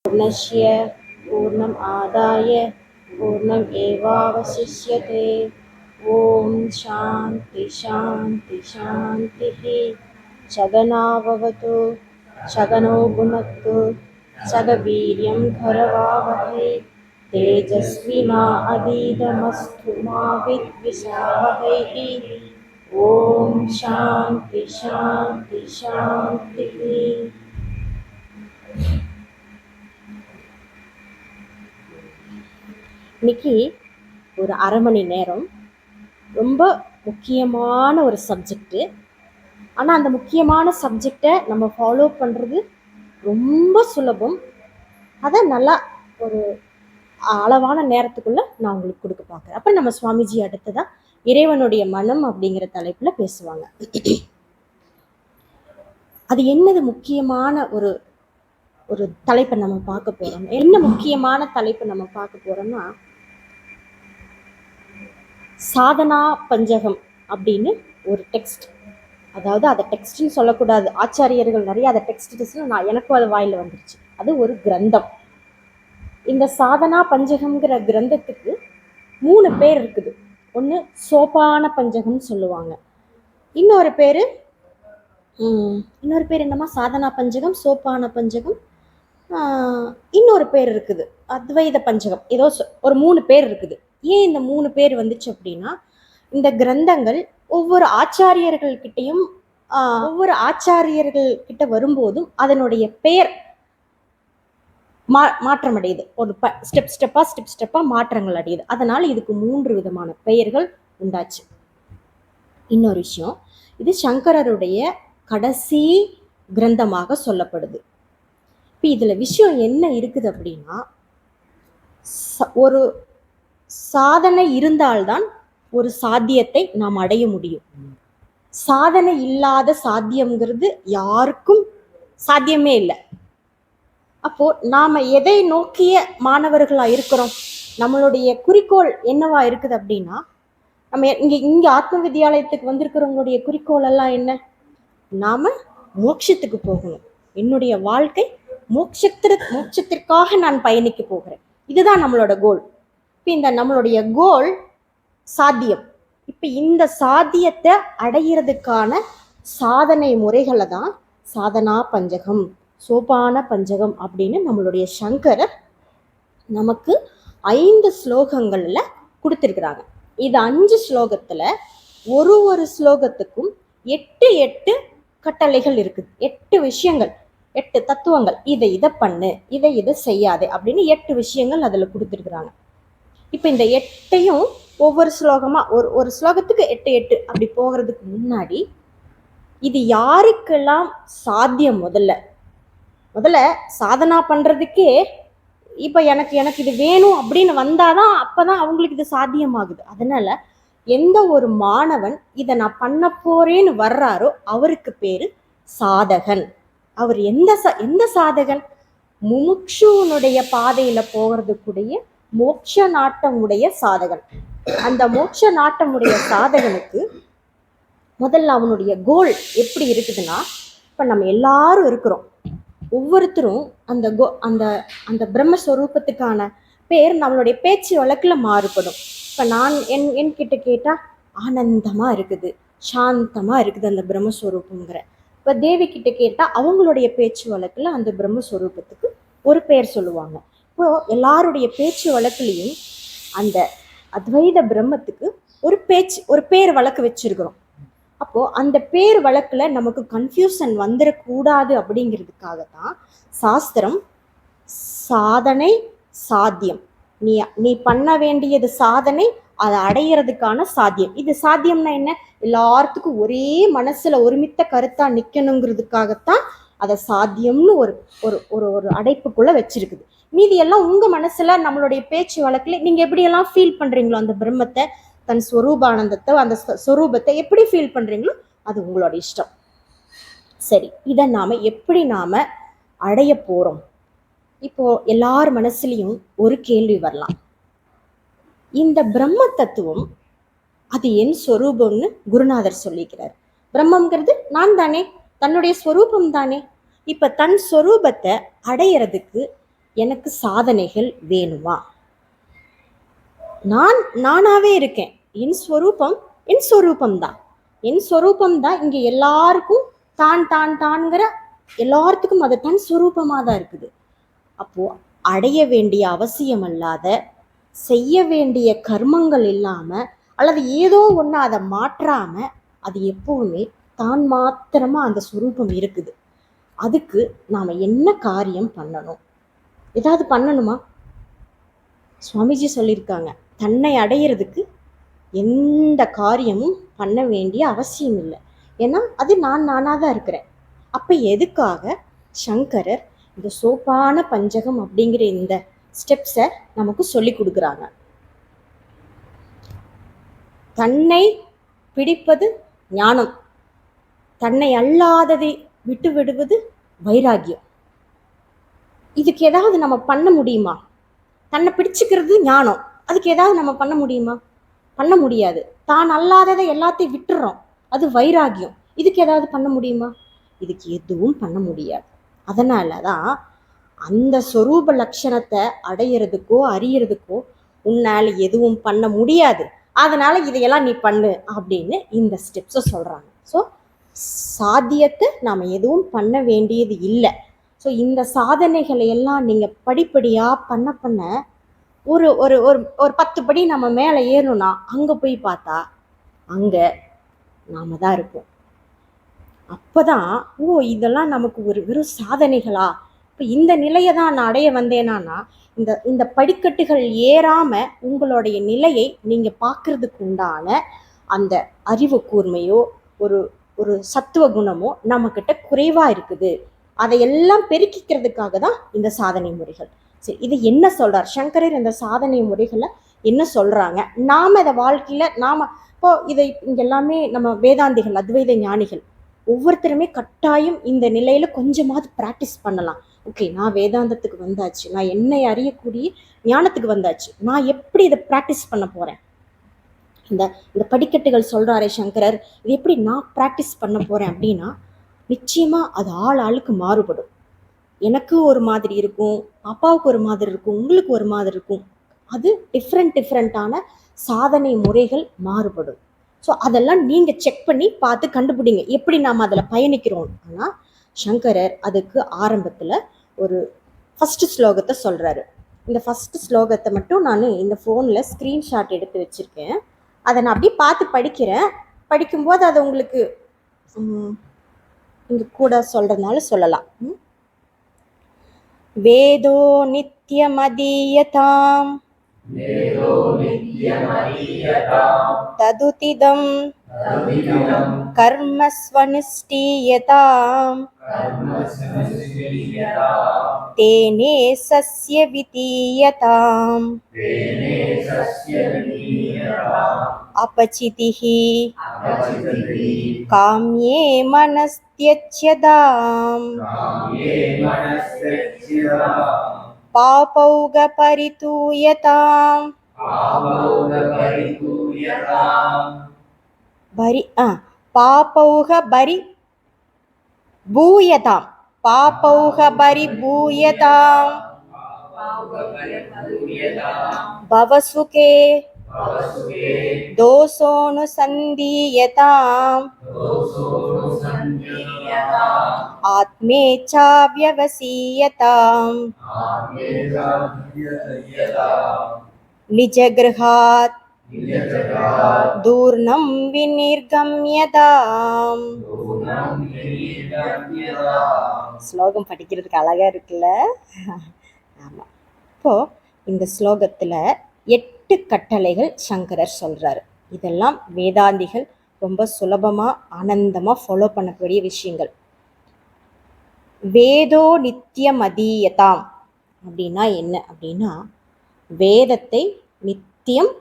पूर्णस्य पूर्णम् आदाय पूर्णमेवावशिष्यते। ॐ शान्ति शान्ति शान्तिः। सगनाववतु सगनो भुनक्तु सगवीर्यं करवावहै तेजस्विनावधीतमस्तु मा विद्विषावहैः। ॐ शान्ति शान्ति शान्तिः। இன்னைக்கு ஒரு அரை மணி நேரம் ரொம்ப முக்கியமான ஒரு சப்ஜெக்டு. ஆனால் அந்த முக்கியமான சப்ஜெக்டை நம்ம ஃபாலோ பண்ணுறது ரொம்ப சுலபம். அதை நல்லா ஒரு அளவான நேரத்துக்குள்ளே நான் உங்களுக்கு கொடுக்க பார்க்குறேன். அப்போ நம்ம சுவாமிஜி அடுத்ததாக இறைவனுடைய மனம் அப்படிங்கிற தலைப்பில் பேசுவாங்க. அது என்னது முக்கியமான ஒரு ஒரு தலைப்பை நம்ம பார்க்க போகிறோம். என்ன முக்கியமான தலைப்பை நம்ம பார்க்க போகிறோம்னா, சாதனா பஞ்சகம் அப்படின்னு ஒரு டெக்ஸ்ட். அதாவது அதை டெக்ஸ்ட்னு சொல்லக்கூடாது, ஆச்சாரியர்கள் நிறைய அதை டெக்ஸ்ட் நான் எனக்கும் அது வாயில் வந்துருச்சு. அது ஒரு கிரந்தம். இந்த சாதனா பஞ்சகம்ங்கிற கிரந்தத்துக்கு 3 பேர் இருக்குது. ஒன்று சோபான பஞ்சகம்னு சொல்லுவாங்க. இன்னொரு பேர் என்னமா, சாதனா பஞ்சகம், சோபான பஞ்சகம், இன்னொரு பேர் இருக்குது அத்வைத பஞ்சகம். ஏதோ ஒரு 3 பேர் இருக்குது. ஏன் இந்த 3 பேர் வந்துச்சு அப்படின்னா, இந்த கிரந்தங்கள் ஒவ்வொரு ஆச்சாரியர்கள்கிட்ட வரும்போதும் அதனுடைய பெயர் மாற்றம் அடையுது. ஒரு ஸ்டெப் ஸ்டெப்பா மாற்றங்கள் அடையுது. அதனால இதுக்கு 3 விதமான பெயர்கள் உண்டாச்சு. இன்னொரு விஷயம், இது சங்கரருடைய கடைசி கிரந்தமாக சொல்லப்படுது. இப்போ இதில் விஷயம் என்ன இருக்குது அப்படின்னா, ஒரு சாதனை இருந்தால்தான் ஒரு சாத்தியத்தை நாம் அடைய முடியும். சாதனை இல்லாத சாத்தியம்ங்கிறது யாருக்கும் சாத்தியமே இல்லை. அப்போ நாம எதை நோக்கிய மாணவர்களா இருக்கிறோம், நம்மளுடைய குறிக்கோள் என்னவா இருக்குது அப்படின்னா, நம்ம இங்க ஆத்ம வித்யாலயத்துக்கு வந்திருக்கிறவங்களுடைய குறிக்கோள் எல்லாம் என்ன? நாம மோட்சத்துக்கு போகணும். என்னுடைய வாழ்க்கை மோட்சத்திற்காக நான் பயணிக்க போகிறேன். இதுதான் நம்மளோட கோல். இப்போ இந்த நம்மளுடைய கோல் சாத்தியம். இப்போ இந்த சாத்தியத்தை அடையிறதுக்கான சாதனை முறைகளை தான் சாதனா பஞ்சகம், சோபான பஞ்சகம் அப்படின்னு நம்மளுடைய சங்கரர் நமக்கு 5 ஸ்லோகங்கள்ல கொடுத்திருக்கிறாங்க. இது 5 ஸ்லோகத்துல ஒரு ஸ்லோகத்துக்கும் 8 கட்டளைகள் இருக்குது. 8 விஷயங்கள், 8 தத்துவங்கள். இதை பண்ணு, இதை செய்யாதே அப்படின்னு 8 விஷயங்கள் அதுல கொடுத்துருக்குறாங்க. இப்போ இந்த 8ஐயும் ஒவ்வொரு ஸ்லோகமா ஒரு ஸ்லோகத்துக்கு 8 அப்படி போகிறதுக்கு முன்னாடி, இது யாருக்கெல்லாம் சாத்தியம்? முதல்ல சாதனா பண்றதுக்கே இப்போ எனக்கு இது வேணும் அப்படின்னு வந்தாதான் அப்பதான் அவங்களுக்கு இது சாத்தியமாகுது. அதனால எந்த ஒரு மாணவன் இதை நான் பண்ண போறேன்னு வர்றாரோ அவருக்கு பேரு சாதகன். அவர் எந்த சாதகன்? முமுட்சுனுடைய பாதையில போகிறதுக்குடைய மோட்ச நாட்டம் உடைய சாதகன். அந்த மோட்ச நாட்டம் உடைய சாதகனுக்கு முதல்ல அவனுடைய கோல் எப்படி இருக்குதுன்னா, இப்ப நம்ம எல்லாரும் இருக்கிறோம். ஒவ்வொருத்தரும் அந்த பிரம்மஸ்வரூபத்துக்கான பேர் நம்மளுடைய பேச்சு வழக்குல மாறுபடும். இப்ப நான் என்கிட்ட கேட்டா ஆனந்தமா இருக்குது, சாந்தமா இருக்குது அந்த பிரம்மஸ்வரூபங்கிற. இப்ப தேவி கிட்ட கேட்டா அவங்களுடைய பேச்சு வழக்குல அந்த பிரம்மஸ்வரூபத்துக்கு ஒரு பேர் சொல்லுவாங்க. இப்போ எல்லாருடைய பேச்சு வழக்குலையும் அந்த அத்வைத பிரம்மத்துக்கு ஒரு பேர் வழக்கு வச்சிருக்கிறோம். அப்போ அந்த பேர் வழக்குல நமக்கு கன்ஃபியூஷன் வந்துடக்கூடாது அப்படிங்கிறதுக்காகத்தான் சாஸ்திரம் சாதனை சாத்தியம், நீ பண்ண வேண்டியது சாதனை, அதை அடையிறதுக்கான சாத்தியம். இது சாத்தியம்னா என்ன? எல்லாத்துக்கும் ஒரே மனசுல ஒருமித்த கருத்தா நிக்கணுங்கிறதுக்காகத்தான் அதை சாத்தியம்னு ஒரு ஒரு ஒரு அடைப்புக்குள்ள வச்சிருக்குது. மீதி எல்லாம் உங்க மனசுல நம்மளுடைய பேச்சு வழக்குல நீங்க எப்படியெல்லாம் ஃபீல் பண்றீங்களோ, அந்த பிரம்மத்தை, தன் ஸ்வரூபானந்தத்தை, அந்த ஸ்வரூபத்தை எப்படி ஃபீல் பண்றீங்களோ அது உங்களோட இஷ்டம். சரி, இதை எப்படி நாம அடைய போறோம்? இப்போ எல்லார் மனசுலயும் ஒரு கேள்வி வரலாம். இந்த பிரம்ம தத்துவம் அது என் ஸ்வரூபம்னு குருநாதர் சொல்லிக்கிறார். பிரம்மங்கிறது நான் தானே, தன்னுடைய ஸ்வரூபம் தானே. இப்ப தன் ஸ்வரூபத்தை அடையிறதுக்கு எனக்கு சாதனைகள் வேணுமா? நான் நானாவே இருக்கேன். என் ஸ்வரூபம் என் ஸ்வரூபம் தான். என் ஸ்வரூபம் தான் இங்க எல்லாருக்கும் தான் தான் தான்ங்கிற எல்லாத்துக்கும் அது தன் ஸ்வரூபமா தான் இருக்குது. அப்போ அடைய வேண்டிய அவசியம் அல்லாத, செய்ய வேண்டிய கர்மங்கள் இல்லாம, அல்லது ஏதோ ஒன்று அதை மாற்றாம, அது எப்பவுமே தான் மாத்திரமா அந்த ஸ்வரூபம் இருக்குது. அதுக்கு நாம என்ன காரியம் பண்ணணும்? ஏதாவது பண்ணணுமா? சுவாமிஜி சொல்லியிருக்காங்க, தன்னை அடையிறதுக்கு எந்த காரியமும் பண்ண வேண்டிய அவசியம் இல்லை. ஏன்னா அது நானாக தான் இருக்கிறேன். அப்போ எதுக்காக சங்கரர் இந்த சோபான பஞ்சகம் அப்படிங்கிற இந்த ஸ்டெப்ஸை நமக்கு சொல்லி கொடுக்குறாங்க? தன்னை பிடிப்பது ஞானம், தன்னை அல்லாததை விட்டு விடுவது வைராகியம். இதுக்கு ஏதாவது நம்ம பண்ண முடியுமா? தன்னை பிடிச்சுக்கிறது ஞானம், அதுக்கு ஏதாவது நம்ம பண்ண முடியுமா? பண்ண முடியாது. தான் அல்லாததை எல்லாத்தையும் விட்டுறோம், அது வைராகியம். இதுக்கு ஏதாவது பண்ண முடியுமா? இதுக்கு எதுவும் பண்ண முடியாது. அதனால தான் அந்த சொரூப லட்சணத்தை அடையிறதுக்கோ அறியறதுக்கோ உன்னால் எதுவும் பண்ண முடியாது, அதனால இதையெல்லாம் நீ பண்ணு அப்படின்னு இந்த ஸ்டெப்ஸை சொல்கிறாங்க. ஸோ சாத்தியத்தை நாம் எதுவும் பண்ண வேண்டியது இல்லை. ஸோ இந்த சாதனைகளை எல்லாம் நீங்கள் படிப்படியாக பண்ண ஒரு ஒரு ஒரு ஒரு 10 படி நம்ம மேலே ஏறணும்னா அங்கே போய் பார்த்தா அங்கே நாம தான் இருப்போம். அப்போ தான் இதெல்லாம் நமக்கு ஒரு வெறும் சாதனைகளா? இப்போ இந்த நிலையை தான் நான் அடைய வந்தேனான்னா, இந்த இந்த படிக்கட்டுகள் ஏறாமல் உங்களுடைய நிலையை நீங்கள் பார்க்கறதுக்கு உண்டான அந்த அறிவு கூர்மையோ ஒரு ஒரு சத்துவ குணமோ நம்மக்கிட்ட குறைவாக இருக்குது. அதையெல்லாம் பெருக்கிக்கிறதுக்காக தான் இந்த சாதனை முறைகள். சரி, இது என்ன சொல்கிறார் சங்கரர்? இந்த சாதனை முறைகளை என்ன சொல்கிறாங்க? நாம் இதை வாழ்க்கையில் நாம் இதை இங்கே எல்லாமே நம்ம வேதாந்திகள், அத்வைத ஞானிகள் ஒவ்வொருத்தருமே கட்டாயம் இந்த நிலையில் கொஞ்சமாவது ப்ராக்டிஸ் பண்ணலாம். ஓகே, நான் வேதாந்தத்துக்கு வந்தாச்சு, நான் என்னை அறியக்கூடிய ஞானத்துக்கு வந்தாச்சு, நான் எப்படி இதை ப்ராக்டிஸ் பண்ண போகிறேன்? இந்த இந்த படிக்கட்டுகள் சொல்கிறாரே சங்கரர், இது எப்படி நான் ப்ராக்டிஸ் பண்ண போகிறேன் அப்படின்னா, நிச்சயமாக அது ஆளுக்கு மாறுபடும். எனக்கு ஒரு மாதிரி இருக்கும், அப்பாவுக்கு ஒரு மாதிரி இருக்கும், உங்களுக்கு ஒரு மாதிரி இருக்கும். அது டிஃப்ரெண்ட்டான சாதனை முறைகள் மாறுபடும். ஸோ அதெல்லாம் நீங்கள் செக் பண்ணி பார்த்து கண்டுபிடிங்க எப்படி நாம் அதில் பயணிக்கிறோம். ஆனால் சங்கரர் அதுக்கு ஆரம்பத்தில் ஒரு ஃபஸ்ட்டு ஸ்லோகத்தை சொல்கிறாரு. இந்த ஃபஸ்ட்டு ஸ்லோகத்தை மட்டும் நான் இந்த ஃபோனில் ஸ்க்ரீன்ஷாட் எடுத்து வச்சுருக்கேன். அதை நான் அப்படியே பார்த்து படிக்கிறேன். படிக்கும்போது அதை உங்களுக்கு இங்கே கூட சொல்கிறதுனால சொல்லலாம். வேதோ நித்யமதீயதாம் ததுதிதம் கர்மஸ்வனுஷ்டீயதாம் தேனே சஸ்ய விதீயதாம் அபசிதிஹி காம்யே மனஸ்த்யச்யதாம் பாபௌக பரிதூயதாம் பாபௌக பரி பூயதாம் பாபௌக பரி பூயதாம் பவசுகே தோசோனுசந்தீயதாம் ஆத்மேச்சாவ்யவசீயதாம் நிஜக்ருஹாத் தூர்ணம் விநிர்கம்யதாம். ஸ்லோகம் படிக்கிறதுக்கு அழகா இருக்குல்ல? ஆமாம். இப்போ இந்த ஸ்லோகத்தில் 8 கட்டளைகள் சங்கரர் சொல்கிறாரு. இதெல்லாம் வேதாந்திகள் ரொம்ப சுலபமாக ஆனந்தமாக ஃபாலோ பண்ணக்கூடிய விஷயங்கள். வேதோ நித்தியமதீயதாம் அப்படின்னா என்ன அப்படின்னா, வேதத்தை நித்தியம்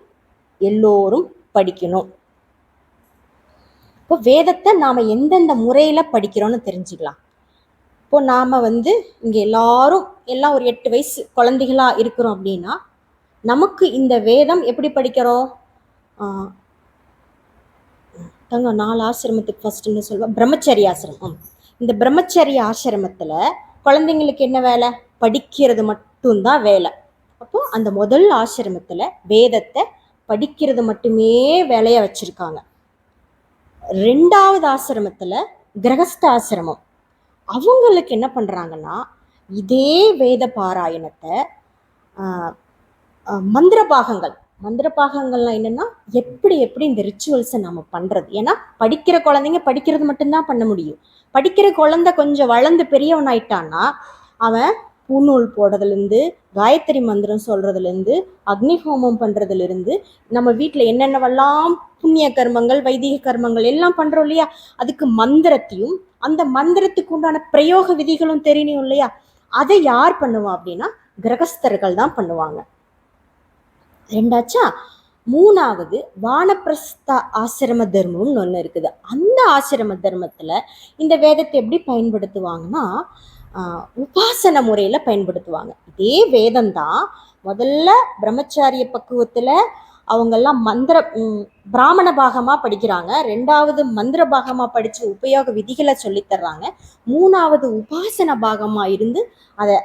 எல்லோரும் படிக்கணும். இப்போ வேதத்தை நாம் எந்தெந்த முறையில் படிக்கிறோன்னு தெரிஞ்சுக்கலாம். இப்போ நாம் இங்கே எல்லாம் ஒரு 8 வயசு குழந்தைகளாக இருக்கிறோம் அப்படின்னா, நமக்கு இந்த வேதம் எப்படி படிக்கிறோம்? 4 ஆசிரமத்துக்கு ஃபஸ்ட்டுன்னு சொல்லுவோம், பிரம்மச்சரிய ஆசிரமம். இந்த பிரம்மச்சரிய ஆசிரமத்தில் குழந்தைங்களுக்கு என்ன வேலை? படிக்கிறது மட்டும்தான் வேலை. அப்போ அந்த முதல் ஆசிரமத்துல வேதத்தை படிக்கிறது மட்டுமே வேலையா வச்சிருக்காங்க. 2வது ஆசிரமத்துல கிரகஸ்த ஆசிரமம், அவங்களுக்கு என்ன பண்றாங்கன்னா இதே வேத பாராயணத்தை மந்திர பாகங்கள், மந்திர பாகங்கள்லாம் என்னன்னா எப்படி எப்படி இந்த ரிச்சுவல்ஸை நம்ம பண்றது. ஏன்னா படிக்கிற குழந்தைங்க படிக்கிறது மட்டும்தான் பண்ண முடியும். படிக்கிற குழந்தை கொஞ்சம் வளர்ந்து பெரியவன் ஆயிட்டான்னா அவன் பூநூல் போடுறதுலேருந்து, காயத்ரி மந்திரம் சொல்றதுலேருந்து, அக்னி ஹோமம் பண்றதுலேருந்து, நம்ம வீட்டில் என்னென்னவெல்லாம் புண்ணிய கர்மங்கள் வைதிக கர்மங்கள் எல்லாம் பண்றோம் இல்லையா, அதுக்கு மந்திரத்தையும் அந்த மந்திரத்துக்கு உண்டான பிரயோக விதிகளும் தெரியணும் இல்லையா, அதை யார் பண்ணுவா அப்படின்னா கிரகஸ்தர்கள் தான் பண்ணுவாங்க. 2ஆச்சா. 3வது வானப்பிரஸ்த ஆசிரம தர்மம்னு ஒன்று இருக்குது. அந்த ஆசிரம தர்மத்தில் இந்த வேதத்தை எப்படி பயன்படுத்துவாங்கன்னா உபாசன முறையில் பயன்படுத்துவாங்க. இதே வேதம்தான் முதல்ல பிரம்மச்சாரிய பக்குவத்தில் அவங்கெல்லாம் பிராமண பாகமாக படிக்கிறாங்க. 2வது மந்திர பாகமாக படித்து உபயோக விதிகளை சொல்லித்தர்றாங்க. 3வது உபாசன பாகமாக இருந்து அதை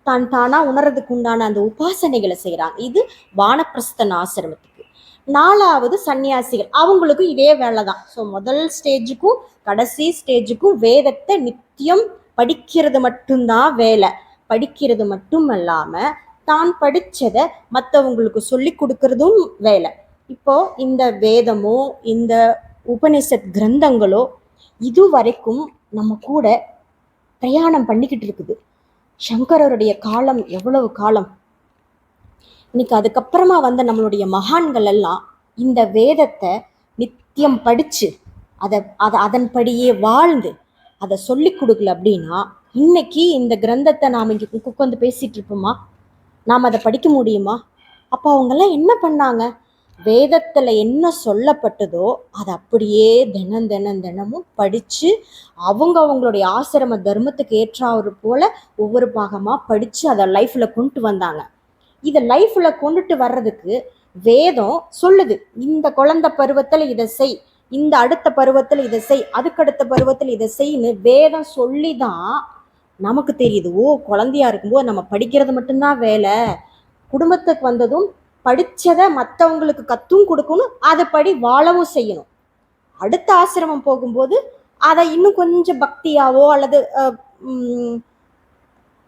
தானா உணர்றதுக்கு உண்டான அந்த உபாசனைகளை செய்கிறாங்க. இது வானப்பிரஸ்தன் ஆசிரமத்துக்கு. 4வது சன்னியாசிகள், அவங்களுக்கும் இதே வேலை தான். ஸோ முதல் ஸ்டேஜுக்கும் கடைசி ஸ்டேஜுக்கும் வேதத்தை நித்தியம் படிக்கிறது மட்டும்தான் வேலை. படிக்கிறது மட்டும் இல்லாமல் தான் படித்ததை மற்றவங்களுக்கு சொல்லி கொடுக்கறதும் வேலை. இப்போ இந்த வேதமோ இந்த உபனிஷத் கிரந்தங்களோ இது வரைக்கும் நம்ம கூட பிரயாணம் பண்ணிக்கிட்டு இருக்குது. சங்கரருடைய காலம் எவ்வளவு காலம். இன்னைக்கு அதுக்கப்புறமா வந்த நம்மளுடைய மகான்கள் எல்லாம் இந்த வேதத்தை நித்தியம் படித்து அதன்படியே வாழ்ந்து அதை சொல்லி கொடுக்கல அப்படின்னா இன்னைக்கு இந்த கிரந்தத்தை நாம் இங்கே உட்காந்து பேசிகிட்டு இருப்போமா? நாம் அதை படிக்க முடியுமா? அப்போ அவங்கெல்லாம் என்ன பண்ணாங்க? வேதத்தில் என்ன சொல்லப்பட்டதோ அதை அப்படியே தினமும் படித்து அவங்களுடைய ஆசிரம தர்மத்துக்கு ஏற்றாறு போல் ஒவ்வொரு பாகமாக படித்து அதை லைஃப்பில் கொண்டு வந்தாங்க. இதை லைஃப்பில் கொண்டுட்டு வர்றதுக்கு வேதம் சொல்லுது, இந்த குழந்தை பருவத்தில் இதை செய், இந்த அடுத்த பருவத்தில் இதை செய், அதுக்கடுத்த பருவத்தில் இதை செய்யு வேதம் சொல்லி தான் நமக்கு தெரியுது. குழந்தையா இருக்கும்போது நம்ம படிக்கிறது மட்டும்தான் வேலை, குடும்பத்துக்கு வந்ததும் படித்ததை மற்றவங்களுக்கு கற்றும் கொடுக்கணும், அதை படி வாழவும் செய்யணும். அடுத்த ஆசிரமம் போகும்போது அதை இன்னும் கொஞ்சம் பக்தியாவோ அல்லது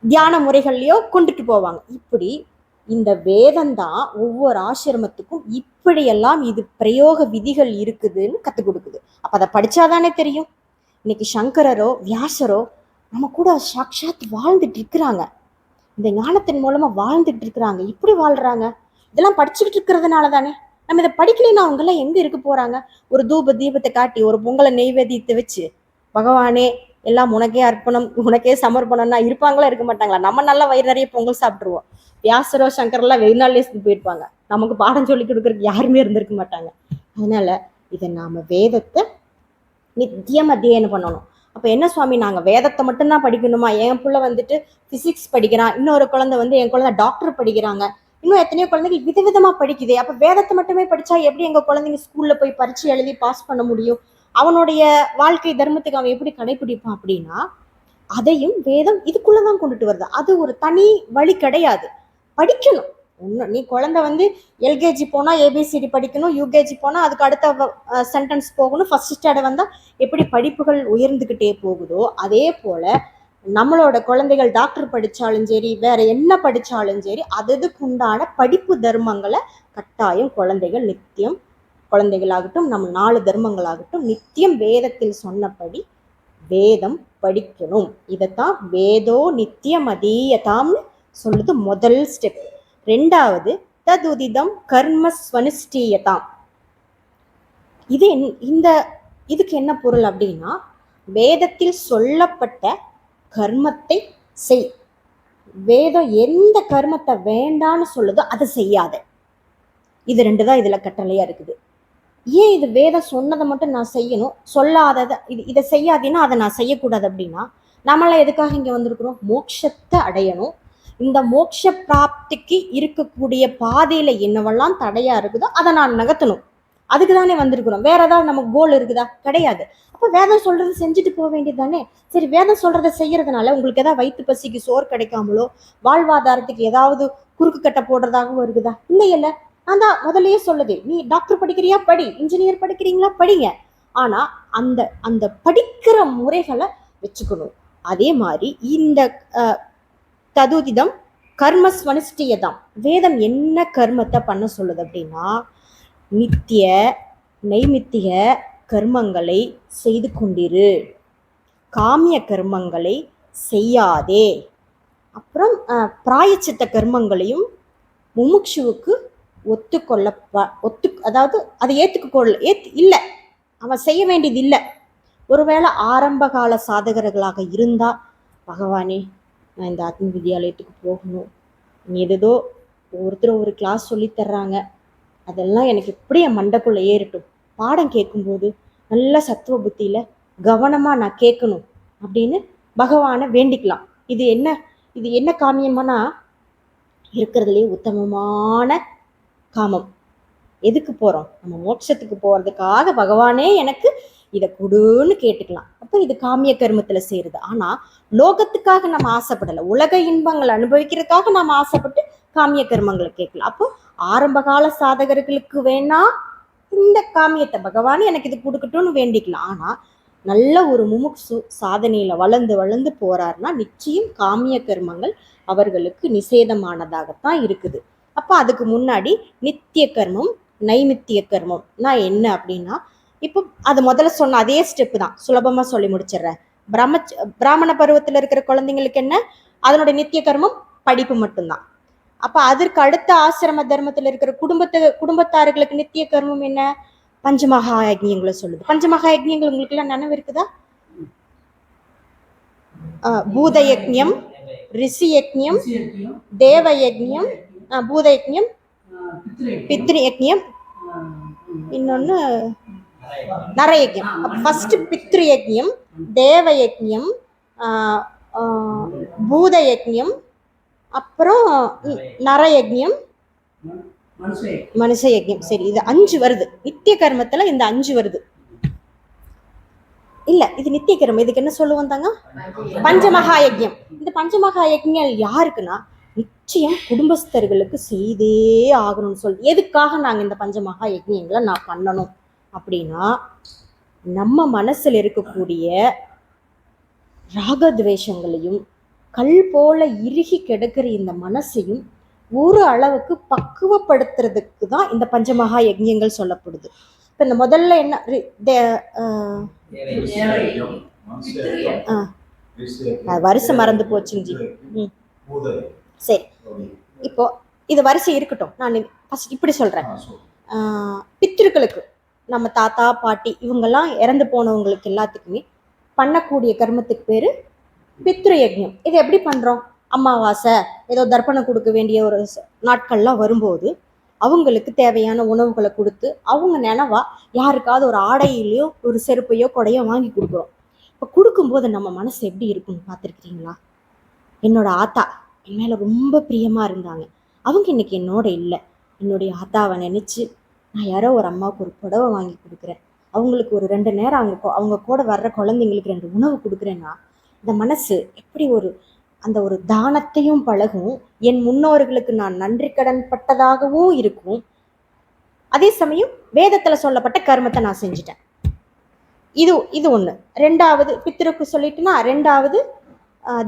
தியான முறைகள்லையோ கொண்டுட்டு போவாங்க. இப்படி இந்த வேதம்தான் ஒவ்வொரு ஆசிரமத்துக்கும் இப்படியெல்லாம் இது பிரயோக விதிகள் இருக்குதுன்னு கற்றுக் கொடுக்குது. அப்போ அதை படித்தாதானே தெரியும். இன்னைக்கு சங்கரரோ வியாசரோ நம்ம கூட சாட்சாத் வாழ்ந்துட்டு இருக்கிறாங்க, இந்த ஞானத்தின் மூலமாக வாழ்ந்துட்டு இருக்கிறாங்க. இப்படி வாழ்கிறாங்க, இதெல்லாம் படிச்சுக்கிட்டு இருக்கிறதுனால தானே. நம்ம இதை படிக்கலைன்னா அவங்கெல்லாம் எங்கே இருக்க போகிறாங்க? ஒரு தூப தீபத்தை காட்டி ஒரு பொங்கலை நெய்வேதியத்தை வச்சு பகவானே எல்லாம் உனக்கே அர்ப்பணம் உனக்கே சமர்ப்பணம்னா இருப்பாங்களா இருக்க மாட்டாங்களா? நம்ம நல்லா வயிறு நிறைய பொங்கல் சாப்பிட்ருவோம். வியாசரோ சங்கரெல்லாம் வெயினாலே போயிருப்பாங்க, நமக்கு பாடம் சொல்லி கொடுக்குறதுக்கு யாருமே இருந்திருக்க மாட்டாங்க. அதனால இதை நாம் வேதத்தை நித்தியம் அத்தியனம் பண்ணணும். அப்போ என்ன சுவாமி, நாங்கள் வேதத்தை மட்டும்தான் படிக்கணுமா? என் பிள்ளை வந்துட்டு ஃபிசிக்ஸ் படிக்கிறான், இன்னொரு குழந்தை என் குழந்தை டாக்டர் படிக்கிறாங்க, இன்னும் எத்தனையோ குழந்தைகள் விதவிதமாக படிக்குது. அப்போ வேதத்தை மட்டுமே படித்தா எப்படி எங்கள் குழந்தைங்க ஸ்கூலில் போய் பரீட்சை எழுதி பாஸ் பண்ண முடியும்? அவனுடைய வாழ்க்கை தர்மத்துக்கு அவன் எப்படி கடைப்பிடிப்பான் அப்படின்னா அதையும் வேதம் இதுக்குள்ளே தான் கொண்டுட்டு வருது. அது ஒரு தனி வழி கிடையாது, படிக்கணும். ஒன்று, நீ குழந்தை எல்கேஜி போனால் ஏபிசிடி படிக்கணும், யூகேஜி போனால் அதுக்கு அடுத்த சென்டென்ஸ் போகணும், ஃபர்ஸ்ட் ஸ்டாண்டர்ட் வந்தால் எப்படி படிப்புகள் உயர்ந்துக்கிட்டே போகுதோ அதே போல் நம்மளோட குழந்தைகள் டாக்டர் படித்தாலும் சரி வேற என்ன படித்தாலும் சரி அதுக்கு உண்டான படிப்பு தர்மங்களை கட்டாயம் குழந்தைகள் நித்தியம், குழந்தைகளாகட்டும் நம்ம 4 தர்மங்களாகட்டும் நித்தியம் வேதத்தில் சொன்னபடி வேதம் படிக்கணும். இதைத்தான் வேதோ நித்தியம் அதீயதாம்னு சொல்லுது முதல் ஸ்டெப். 2வது ததுதிதம் கர்ம ஸ்வனுஷ்டீயதாம். இதுக்கு என்ன பொருள் அப்படின்னா வேதத்தில் சொல்லப்பட்ட கர்மத்தை செய். வேதம் எந்த கர்மத்தை வேண்டான்னு சொல்லுதோ அதை செய்யாத. இது 2 தான் இதுல கட்டளையா இருக்குது. ஏன் இது வேதம் சொன்னதை மட்டும் நான் செய்யணும், சொல்லாததை இதை செய்யாதீன்னா அதை நான் செய்யக்கூடாது அப்படின்னா நம்மளாம் எதுக்காக இங்கே வந்திருக்கிறோம்? மோட்சத்தை அடையணும். இந்த மோட்ச பிராப்திக்கு இருக்கக்கூடிய பாதையில என்னவெல்லாம் தடையா இருக்குதோ அதை நான் நகர்த்தணும். அதுக்கு தானே வந்திருக்கிறோம். வேற ஏதாவது நமக்கு கோல் இருக்குதா? கிடையாது. அப்ப வேதம் சொல்றது செஞ்சுட்டு போக வேண்டியது தானே. சரி, வேதம் சொல்றதை செய்யறதுனால உங்களுக்கு ஏதாவது வயிற்று பசிக்கு சோறு கிடைக்காமலோ, வாழ்வாதாரத்துக்கு ஏதாவது குறுக்கு கட்டை போடுறதாகவும் இருக்குதா? இல்லையில்ல. நான் தான் முதல்லயே சொல்லுது, நீ டாக்டர் படிக்கிறியா படி, இன்ஜினியர் படிக்கிறீங்களா படிங்க. ஆனா அந்த அந்த படிக்கிற முறைகளை வச்சுக்கணும். அதே மாதிரி இந்த ததுதிதம் கர்மஸ்வனுஷ்டியதாம். வேதம் என்ன கர்மத்தை பண்ண சொல்லுது அப்படின்னா, நித்திய நைமித்திய கர்மங்களை செய்து கொண்டிரு, காமிய கர்மங்களை செய்யாதே. அப்புறம் பிராயச்சித்த கர்மங்களையும் முமுட்சுவுக்கு அதாவது அதை இல்லை, அவன் செய்ய வேண்டியது இல்லை. ஒருவேளை ஆரம்ப கால சாதகர்களாக இருந்தா, பகவானே நான் இந்த ஆத்ம வித்யாலயத்துக்கு போகணும், ஏதோ ஒருத்தர் ஒரு கிளாஸ் சொல்லி தர்றாங்க, அதெல்லாம் எனக்கு எப்படி என் மண்டைக்குள்ள ஏறட்டும், பாடம் கேட்கும்போது நல்ல சத்துவ புத்தியில கவனமா நான் கேட்கணும் அப்படின்னு பகவானை வேண்டிக்கலாம். இது என்ன காமியமானா இருக்கிறதுலே உத்தமமான காமம். எதுக்கு போறோம்? நம்ம மோட்சத்துக்கு போறதுக்காக பகவானே எனக்கு இதை கொடுன்னு கேட்டுக்கலாம். அப்ப இது காமிய கர்மத்துல சேருது. ஆனா லோகத்துக்காக நம்ம ஆசைப்படலை, உலக இன்பங்களை அனுபவிக்கிறதுக்காக நம்ம ஆசைப்பட்டு காமிய கர்மங்களை கேட்கலாம். அப்போ ஆரம்ப கால சாதகர்களுக்கு வேணா இந்த காமியத்தை பகவான் எனக்கு இது கொடுக்கட்டும்னு வேண்டிக்கலாம். ஆனா நல்ல ஒரு முமுட்சு சாதனையில வளர்ந்து போறாருன்னா நிச்சயம் காமிய கர்மங்கள் அவர்களுக்கு நிஷேதமானதாகத்தான் இருக்குது. அப்ப அதுக்கு முன்னாடி நித்திய கர்மம் நைமித்திய கர்மம் நான் என்ன அப்படின்னா, இப்போ அது முதல்ல சொன்ன அதே ஸ்டெப்பு தான், சுலபமா சொல்லி முடிச்சிடுறேன். பிராமண பருவத்துல இருக்கிற குழந்தைங்களுக்கு என்ன, அதனுடைய நித்திய கர்மம் படிப்பு மட்டும்தான். அப்ப அதற்கு அடுத்த ஆசிரம தர்மத்துல இருக்கிற குடும்பத்தார்களுக்கு நித்திய கர்மம் என்ன, பஞ்சமகா யஜ்ஞங்களை சொல்லுது. பஞ்சமகா யஜ்ஞங்கள் உங்களுக்கு எல்லாம் நினைவு இருக்குதா? பூத யஜ்ஞம், ரிஷி யஜ்ஞம், தேவ யஜ்ஞம், பூத யஜ்ஞம், பித்ரு யஜ்ஞம், இன்னொன்னு நர யஜ்ஞம். ஃபர்ஸ்ட் பித்ரு யஜ்ஞம், தேவ யஜ்ஞம், பூத யஜ்ஞம், அப்புறம் நர யஜ்ஞம், மனுஷ யஜ்ஞம். சரி, இது 5 வருது நித்திய கர்மத்துல. இந்த 5 வருது இல்ல, இது நித்திய கர்மம். இதுக்கு என்ன சொல்லுவோம் தாங்க? பஞ்சமகா யஜ்ஞம். இந்த பஞ்சமகா யஜ்ஞம் யாருக்குன்னா நிச்சயம் குடும்பஸ்தர்களுக்கு செய்தே ஆகணும்னு சொல்லி. எதுக்காக நாங்க இந்த பஞ்சமகா யஜ்ஞங்களை நான் பண்ணணும் அப்படின்னா, நம்ம மனசுல இருக்கக்கூடிய ராகத்வேஷங்களையும் கல் போல இறுகி கிடக்கிற இந்த மனசையும் ஒரு அளவுக்கு பக்குவப்படுத்துறதுக்கு தான் இந்த பஞ்சமகா யஜ்ஞங்கள் சொல்லப்படுது. இப்ப இந்த முதல்ல என்ன வரிசை மறந்து போச்சுங்க. சரி, இப்போ இது வரிசை இருக்கட்டும், நான் ஃபர்ஸ்ட் இப்படி சொல்றேன். பித்ருக்களுக்கு, நம்ம தாத்தா பாட்டி இவங்கெல்லாம் இறந்து போனவங்களுக்கு எல்லாத்துக்குமே பண்ணக்கூடிய கர்மத்துக்கு பேரு பித்ரு யஜ்ஞம். இது எப்படி பண்றோம்? அமாவாசை ஏதோ தர்ப்பணம் கொடுக்க வேண்டிய ஒரு நாட்கள்லாம் வரும்போது அவங்களுக்கு தேவையான உணவுகளை கொடுத்து, அவங்க நினைவா யாருக்காவது ஒரு ஆடையிலையோ ஒரு செருப்பையோ கொடையோ வாங்கி கொடுக்குறோம். இப்போ கொடுக்கும்போது நம்ம மனசு எப்படி இருக்குன்னு பார்த்துருக்கிறீங்களா? என்னோட ஆத்தா என் மேலே ரொம்ப பிரியமா இருந்தாங்க, அவங்க இன்னைக்கு என்னோட இல்லை. என்னுடைய ஆத்தாவை நினைச்சு நான் யாரோ ஒரு அம்மாவுக்கு ஒரு புடவை வாங்கி கொடுக்குறேன், அவங்களுக்கு ஒரு 2 நேரம் அவங்க கூட வர்ற குழந்தைங்களுக்கு 2 உணவு கொடுக்குறேன்னா இந்த மனசு எப்படி அந்த ஒரு தானத்தையும் பழகும், என் முன்னோர்களுக்கு நான் நன்றி கடன் பட்டதாகவும் இருக்கும். அதே சமயம் வேதத்துல சொல்லப்பட்ட கர்மத்தை நான் செஞ்சுட்டேன். இது ஒண்ணு. 2வது பித்ருக்கு சொல்லிட்டுனா, 2வது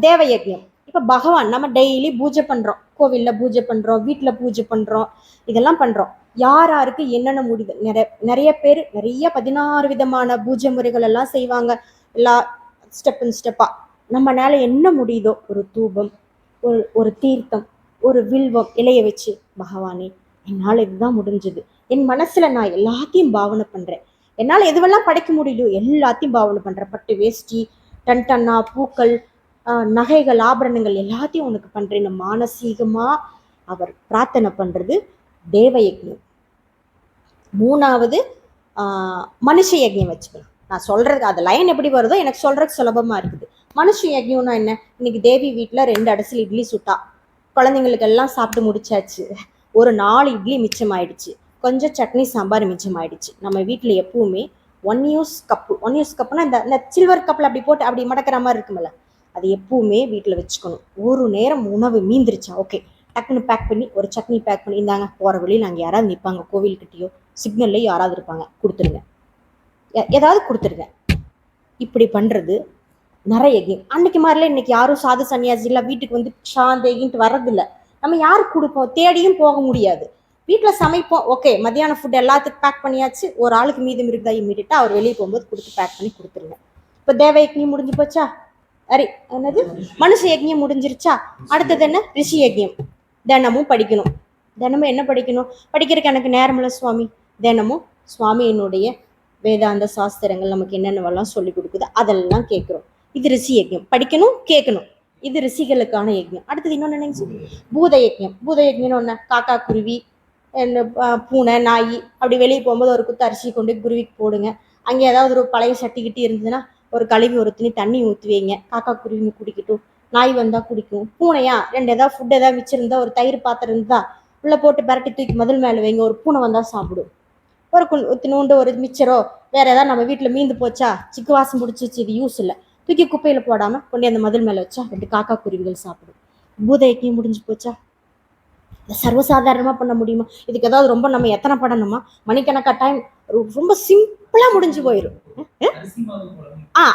தேவ யஜ்ஞம். இப்ப பகவான் நம்ம டெய்லி பூஜை பண்றோம், கோவில்ல பூஜை பண்றோம், வீட்டுல பூஜை பண்றோம், இதெல்லாம் பண்றோம். யாருக்கு என்னென்ன முடியுது, நிறைய பேர் நிறைய 16 விதமான பூஜை முறைகள் எல்லாம் செய்வாங்க. எல்லா ஸ்டெப்பா நம்மளால என்ன முடியுதோ, ஒரு தூபம், ஒரு தீர்த்தம், ஒரு வில்வம் இலைய வச்சு, பகவானே என்னால் இதுதான் முடிஞ்சது, என் மனசுல நான் எல்லாத்தையும் பாவனை பண்றேன், என்னால் எதுவெல்லாம் படைக்க முடியலையோ எல்லாத்தையும் பாவனை பண்றேன், பட்டு வேஷ்டி, டன்னா பூக்கள், நகைகள், ஆபரணங்கள் எல்லாத்தையும் உனக்கு பண்றேன்னு மானசீகமா அவர் பிரார்த்தனை பண்றது தேவ யஜ்ஞம். 3வது மனுஷ யஜ்ஞம் வச்சுக்கலாம். நான் சொல்றது அது லைன் எப்படி வருதோ எனக்கு சொல்றதுக்கு சுலபமா இருக்குது. மனுஷ யஜ்ஞம்னா என்ன? இன்னைக்கு தேவி வீட்டுல 2 அடசல் இட்லி சுட்டா, குழந்தைங்களுக்கு எல்லாம் சாப்பிட்டு முடிச்சாச்சு, ஒரு 4 இட்லி மிச்சம் ஆயிடுச்சு, கொஞ்சம் சட்னி சாம்பார் மிச்சம் ஆயிடுச்சு. நம்ம வீட்டில் எப்பவுமே ஒன் யூஸ் கப்புனா இந்த சில்வர் கப்பில் அப்படி போட்டு அப்படி மடக்கிற மாதிரி இருக்குமில்ல, அது எப்பவுமே வீட்டில் வச்சுக்கணும். ஒரு நேரம் உணவு மீந்துருச்சா ஓகே, டக்குன்னு பேக் பண்ணி ஒரு சட்னி பேக் பண்ணி இந்தாங்க, போகிற வழியில் அங்கே யாராவது நிற்பாங்க, கோவில்கிட்டயோ சிக்னல்லையோ யாராவது இருப்பாங்க, கொடுத்துருங்க, ஏதாவது கொடுத்துருங்க. இப்படி பண்ணுறது நிறைய யஜ்யம். அன்னைக்கு மாதிரிலாம் இன்னைக்கு யாரும் சாது சன்னியாசிலாம் வீட்டுக்கு வந்து சாந்தேகின்ட்டு வர்றதில்ல. நம்ம யாருக்கு கொடுப்போம், தேடியும் போக முடியாது. வீட்டில் சமைப்போம், ஓகே மத்தியானம் ஃபுட் எல்லாத்துக்கும் பேக் பண்ணியாச்சு, ஒரு ஆளுக்கு மீதம் இருக்குதா இம்மீடியட்டாக அவர் வெளியே போகும்போது கொடுத்து பேக் பண்ணி கொடுத்துருங்க. இப்போ தேவ யஜ்யம் முடிஞ்சு போச்சா, என்னது மனுஷ யஜ்யம் முடிஞ்சிருச்சா, அடுத்தது என்ன ரிஷி யஜ்யம். தினமும் படிக்கணும். தினமும் என்ன படிக்கணும், படிக்கிறதுக்கு எனக்கு நேரம் இல்லை சுவாமி, தினமும் சுவாமியினுடைய வேதாந்த சாஸ்திரங்கள் நமக்கு என்னென்னவெல்லாம் சொல்லி கொடுக்குது அதெல்லாம் கேட்குறோம். இது ரிஷி யஜ்யம், படிக்கணும் கேட்கணும், இது ரிஷிகளுக்கான யஜ்யம். அடுத்தது இன்னொன்று நினைச்சு பூத யஜ்யம். பூத யஜ்யம்னு ஒன்று, காக்கா குருவி பூனை நாய் அப்படி வெளியே போகும்போது ஒரு குத்து அரிசி கொண்டு குருவிக்கு போடுங்க. அங்கே ஏதாவது ஒரு பழைய சட்டிக்கிட்டு இருந்ததுன்னா ஒரு கழுவி ஒரு துணி தண்ணி ஊற்றி வைங்க, காக்கா குருவிங்க குடிக்கட்டும். நாய் வந்தால் குடிக்கும். பூனையா ரெண்டு ஏதாவது ஃபுட் ஏதாவது வச்சிருந்தா ஒரு தயிர் பாத்திரம் இருந்தா உள்ளே போட்டு பரட்டி தூக்கி மதில் மேலே வைங்க, ஒரு பூனை வந்தால் சாப்பிடும். ஒரு நூண்டு ஒரு மிச்சரோ வேற ஏதாவது நம்ம வீட்டில் மீந்து போச்சா, சிக்கு வாசம் பிடிச்சிச்சு, இது யூஸ் இல்லை, தூக்கி குப்பையில் போடாமல் கொண்டு அந்த மதில் மேலே வச்சா 2 காக்கா குருவிகள் சாப்பிடும். பூத யஜ்யம் முடிஞ்சு போச்சா. இதை சர்வசாதாரணமாக பண்ண முடியுமா, இதுக்கு ஏதாவது ரொம்ப நம்ம எத்தனை படணுமா, மணிக்கணக்கா டைம், ரொம்ப சிம்பிளாக முடிஞ்சு போயிடும்.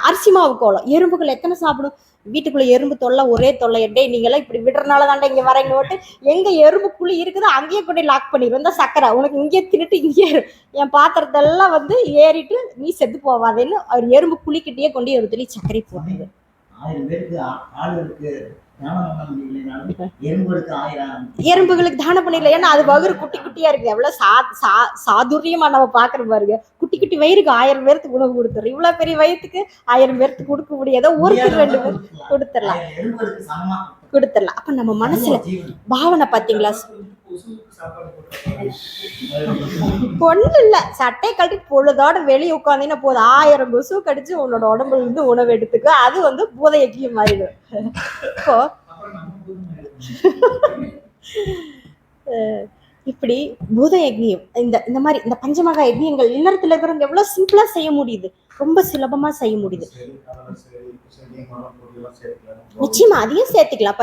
அரிசி மாவு கோலம். எறும்புகள் எத்தனை சாப்பிடும், வீட்டுக்குள்ள எறும்பு தொல்லை ஒரே தொல்லை. டே நீங்களாம் இப்படி விடுறதுனால தாண்டா இங்கே வரீங்க ஓட்டு, எங்க எறும்பு புளி இருக்குதோ அங்கேயே கொண்டு லாக் பண்ணிடுவோம். இந்த சக்கரை உனக்கு இங்கே தின்னுட்டு இங்கே என் பாத்திரத்தெல்லாம் வந்து ஏறிட்டு நீ செத்து போவாதேன்னு அவர் எறும்பு புளிக்கிட்டே கொண்டு ஒரு துளி சர்க்கரை போடுறது. எறும்புகளுக்கு தானம் பண்ணிடல, ஏன்னா அது வயிறு குட்டி குட்டியா இருக்கு. எவ்வளவு சாதுரியமா நம்ம பாக்குற பாருங்க, குட்டி குட்டி வயிறுக்கு 1000 பேருக்கு உணவு கொடுத்துறோம். இவ்வளவு பெரிய வயிற்றுக்கு 1000 பேருக்கு கொடுக்க முடியாத, ஒருத்தர் 2 பேர் கொடுத்துடலாம். அப்ப நம்ம மனசுல பாவனை பாத்தீங்களா, ஒண்ணு இல்ல, சட்டையை கழட்டி பொழுதோட வெளியே உட்காந்தீங்கன்னா போதும் 1000 கொசு கடிச்சு உன்னோட உடம்புல இருந்து உணவு எடுத்துக்க. அது வந்து பூத யஜ்யம் மாறிடும். இப்போ இப்படி பூத யஜ்யம் இந்த மாதிரி இந்த பஞ்சமகா யஜ்யங்கள் இல்லறத்துல இருக்கிறவங்க எவ்வளவு சிம்பிளா செய்ய முடியுது, ரொம்ப சுலபமா செய்ய முடியுது. நிச்சயமா அதையும் சேர்த்துக்கலாம்.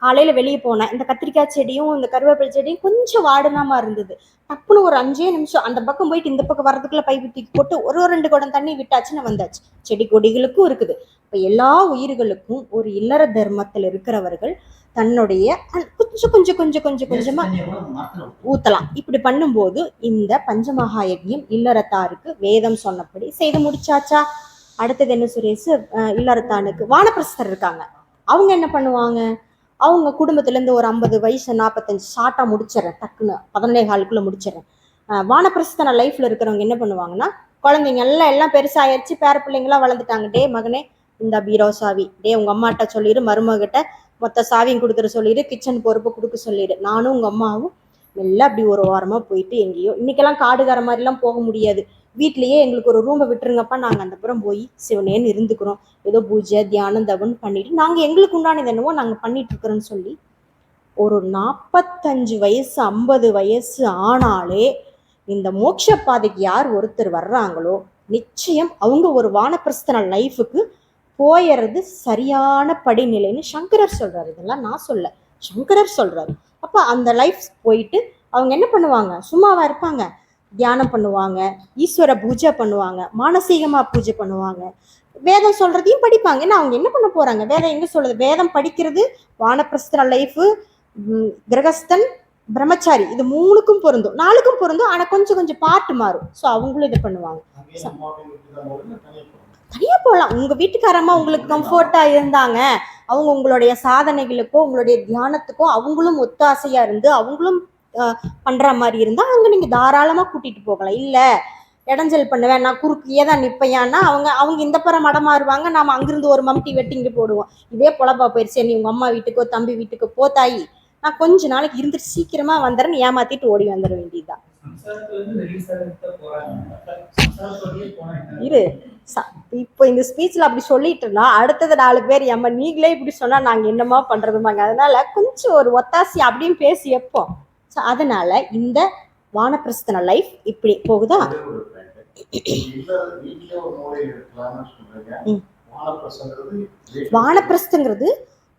காலையில வெளியே போனா இந்த கத்திரிக்காய் செடியும் இந்த கருவேப்பிலை செடியும் கொஞ்சம் வாடினாமா இருந்தது, டப்புன்னு ஒரு 5 நிமிஷம் அந்த பக்கம் போயிட்டு இந்த பக்கம் வரதுக்குள்ள பைப்பு தூக்கி போட்டு ஒரு 2 குடம் தண்ணி விட்டாச்சுன்னு வந்தாச்சு. செடி கொடிகளுக்கும் இருக்குது. இப்ப எல்லா உயிர்களுக்கும் ஒரு இல்லற தர்மத்தில் இருக்கிறவர்கள் தன்னுடைய கொஞ்சம் கொஞ்சம் கொஞ்சம் கொஞ்சம் கொஞ்சமா ஊத்தலாம். இப்படி பண்ணும்போது இந்த பஞ்சமகா யஜ்யம் இல்லறத்தாருக்கு வேதம் சொன்னபடி செய்து முடிச்சாச்சா. அடுத்தது என்ன சுரேஷ், இல்லறத்தானுக்கு வானப்பிரஸ்தர் இருக்காங்க. அவங்க என்ன பண்ணுவாங்க, அவங்க குடும்பத்துல இருந்து ஒரு 50 வயசு 45 ஷார்ட்டா முடிச்சிடறேன், டக்குன்னு 14 முடிச்சிடறேன். வானப்பிரஸ்தன லைஃப்ல இருக்கிறவங்க என்ன பண்ணுவாங்கன்னா, குழந்தைங்க எல்லாம் பெருசாயிருச்சு, பேர பிள்ளைங்களாம் வளர்ந்துட்டாங்க. டே மகனே இந்த பீரோ சாவி, டே உங்க அம்மாட்ட சொல்லிடு, மருமகிட்ட மொத்த சாவியும் கொடுத்துட சொல்லிடு, கிச்சன் பொறுப்பு கொடுக்க சொல்லிடு. நானும் உங்க அம்மாவும் மெல்ல அப்படி ஒரு வாரமா போயிட்டு எங்கேயோ, இன்னைக்கெல்லாம் காடுகார மாதிரிலாம் போக முடியாது, வீட்லயே எங்களுக்கு ஒரு ரூமை விட்டுருங்கப்பா, நாங்கள் அந்த புறம் போய் சிவனேன்னு இருந்துக்கிறோம், ஏதோ பூஜை தியானம் தவன் பண்ணிட்டு நாங்கள் எங்களுக்கு உண்டானது என்னவோ நாங்கள் பண்ணிட்டு இருக்கிறோன்னு சொல்லி ஒரு 45 வயசு 50 வயசு ஆனாலே இந்த மோட்ச பாதைக்கு யார் ஒருத்தர் வர்றாங்களோ நிச்சயம் அவங்க ஒரு வானப்பிரஸ்தன லைஃபுக்கு போயிறது சரியான படிநிலைன்னு சங்கரர் சொல்றாரு. இதெல்லாம் நான் சொல்ல, சங்கரர் சொல்றாரு. அப்ப அந்த லைஃப் போயிட்டு அவங்க என்ன பண்ணுவாங்க, சும்மாவா இருப்பாங்க, தியானம் பண்ணுவாங்க, ஈஸ்வர பூஜை பண்ணுவாங்க, மானசீகமா பூஜை பண்ணுவாங்க, வேதம் சொல்றதையும் படிப்பாங்க. ஏன்னா அவங்க என்ன பண்ண போறாங்க, வேதம் எங்க சொல்றது, வேதம் படிக்கிறது வானப்பிரஸ்தன லைஃப், கிரகஸ்தன் பிரம்மச்சாரி, இது 3க்கும் பொருந்தும், 4க்கும் பொருந்தும். ஆனா கொஞ்சம் கொஞ்சம் பாட்டு மாறும். ஸோ அவங்களும் இது பண்ணுவாங்க. தனியா போகலாம். உங்க வீட்டுக்காரமா உங்களுக்கு கம்ஃபர்ட்டா இருந்தாங்க, அவங்க உங்களுடைய சாதனைகளுக்கோ உங்களுடைய தியானத்துக்கோ அவங்களும் ஒத்தாசையா இருந்து அவங்களும் பண்ற மாதிரி இருந்தா அங்க நீங்க தாராளமா கூட்டிட்டு போகலாம். இல்ல இடைஞ்சல் பண்ணுவேன், நான் குறுக்கையே தான் நிப்பையான்னா அவங்க இந்த புறம் மடமாறுவாங்க, நாம அங்கிருந்து ஒரு மம்டி வெட்டி இங்க போடுவோம். இதே பொழப்பா போயிடுச்சு, நீ உங்க அம்மா வீட்டுக்கோ தம்பி வீட்டுக்கோ போ தாயி, நான் கொஞ்ச நாளைக்கு இருந்துட்டு சீக்கிரமா வந்துடுறேன்னு ஏமாத்திட்டு ஓடி வந்துட வேண்டியதுதான். இரு, இப்போ இந்த ஸ்பீச்ல அப்படி சொல்லிட்டுனா அடுத்தது 4 பேர் ஏமா நீங்களே இப்படி சொன்னா நாங்க என்னமா பண்றதுமாங்க. அதனால கொஞ்சம் ஒரு ஒத்தாசி அப்படின்னு பேசி வைப்போம். ஸோ அதனால இந்த வானப்பிரஸ்தன லைஃப் இப்படி போகுதா. வானப்பிரஸ்தங்கிறது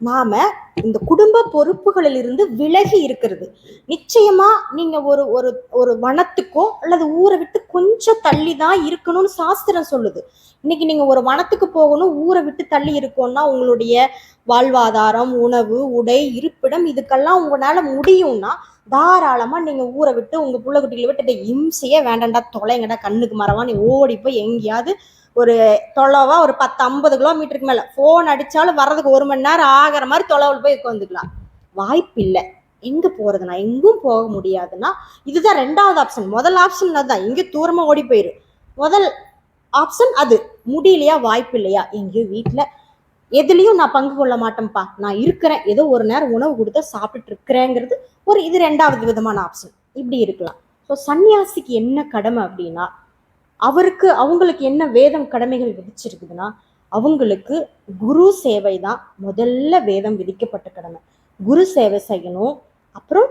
நாம இந்த குடும்ப பொறுப்புகளில் இருந்து விலகி இருக்கிறது. நிச்சயமா நீங்க ஒரு ஒரு ஒரு வனத்துக்கோ அல்லது ஊரை விட்டு கொஞ்சம் தள்ளி தான் இருக்கணும்னு சாஸ்திரம் சொல்லுது. இன்னைக்கு நீங்க ஒரு வனத்துக்கு போகணும், ஊரை விட்டு தள்ளி இருக்கோம்னா உங்களுடைய வாழ்வாதாரம், உணவு, உடை, இருப்பிடம் இதுக்கெல்லாம் உங்களால முடியும்னா தாராளமா நீங்க ஊரை விட்டு உங்க புள்ள குட்டிகளை விட்டு இம்சையே வேண்டாண்டா, தொலைங்கடா, கண்ணுக்கு மரவா, நீ ஓடி போய் எங்கேயாவது ஒரு தொலைவா ஒரு 10-50 கிலோமீட்டருக்கு மேல போன் அடிச்சாலும் வர்றதுக்கு 1 மணி நேரம் ஆகிற மாதிரி தொலைவில் போய் உட்காந்துக்கலாம். வாய்ப்பு இல்லை. எங்க போறதுனா எங்கும் போக முடியாதுன்னா இதுதான் 2வது ஆப்ஷன். முதல் ஆப்ஷன் அதுதான், எங்க தூரமா ஓடி போயிரு. முதல் ஆப்ஷன் அது. முடியலையா, வாய்ப்பு இல்லையா, எங்கேயோ வீட்டுல எதுலயும் நான் பங்கு கொள்ள மாட்டேன்ப்பா, நான் இருக்கிறேன், ஏதோ ஒரு நேரம் உணவு கொடுத்தா சாப்பிட்டுட்டு இருக்கிறேங்கிறது ஒரு இது 2வது விதமான ஆப்ஷன். இப்படி இருக்கலாம். ஸோ சன்னியாசிக்கு என்ன கடமை அப்படின்னா, அவங்களுக்கு என்ன வேதம் கடமைகள் விதிச்சிருக்குதுன்னா, அவங்களுக்கு குரு சேவை தான் முதல்ல வேதம் விதிக்கப்பட்ட கடமை. குரு சேவை செய்யணும். அப்புறம்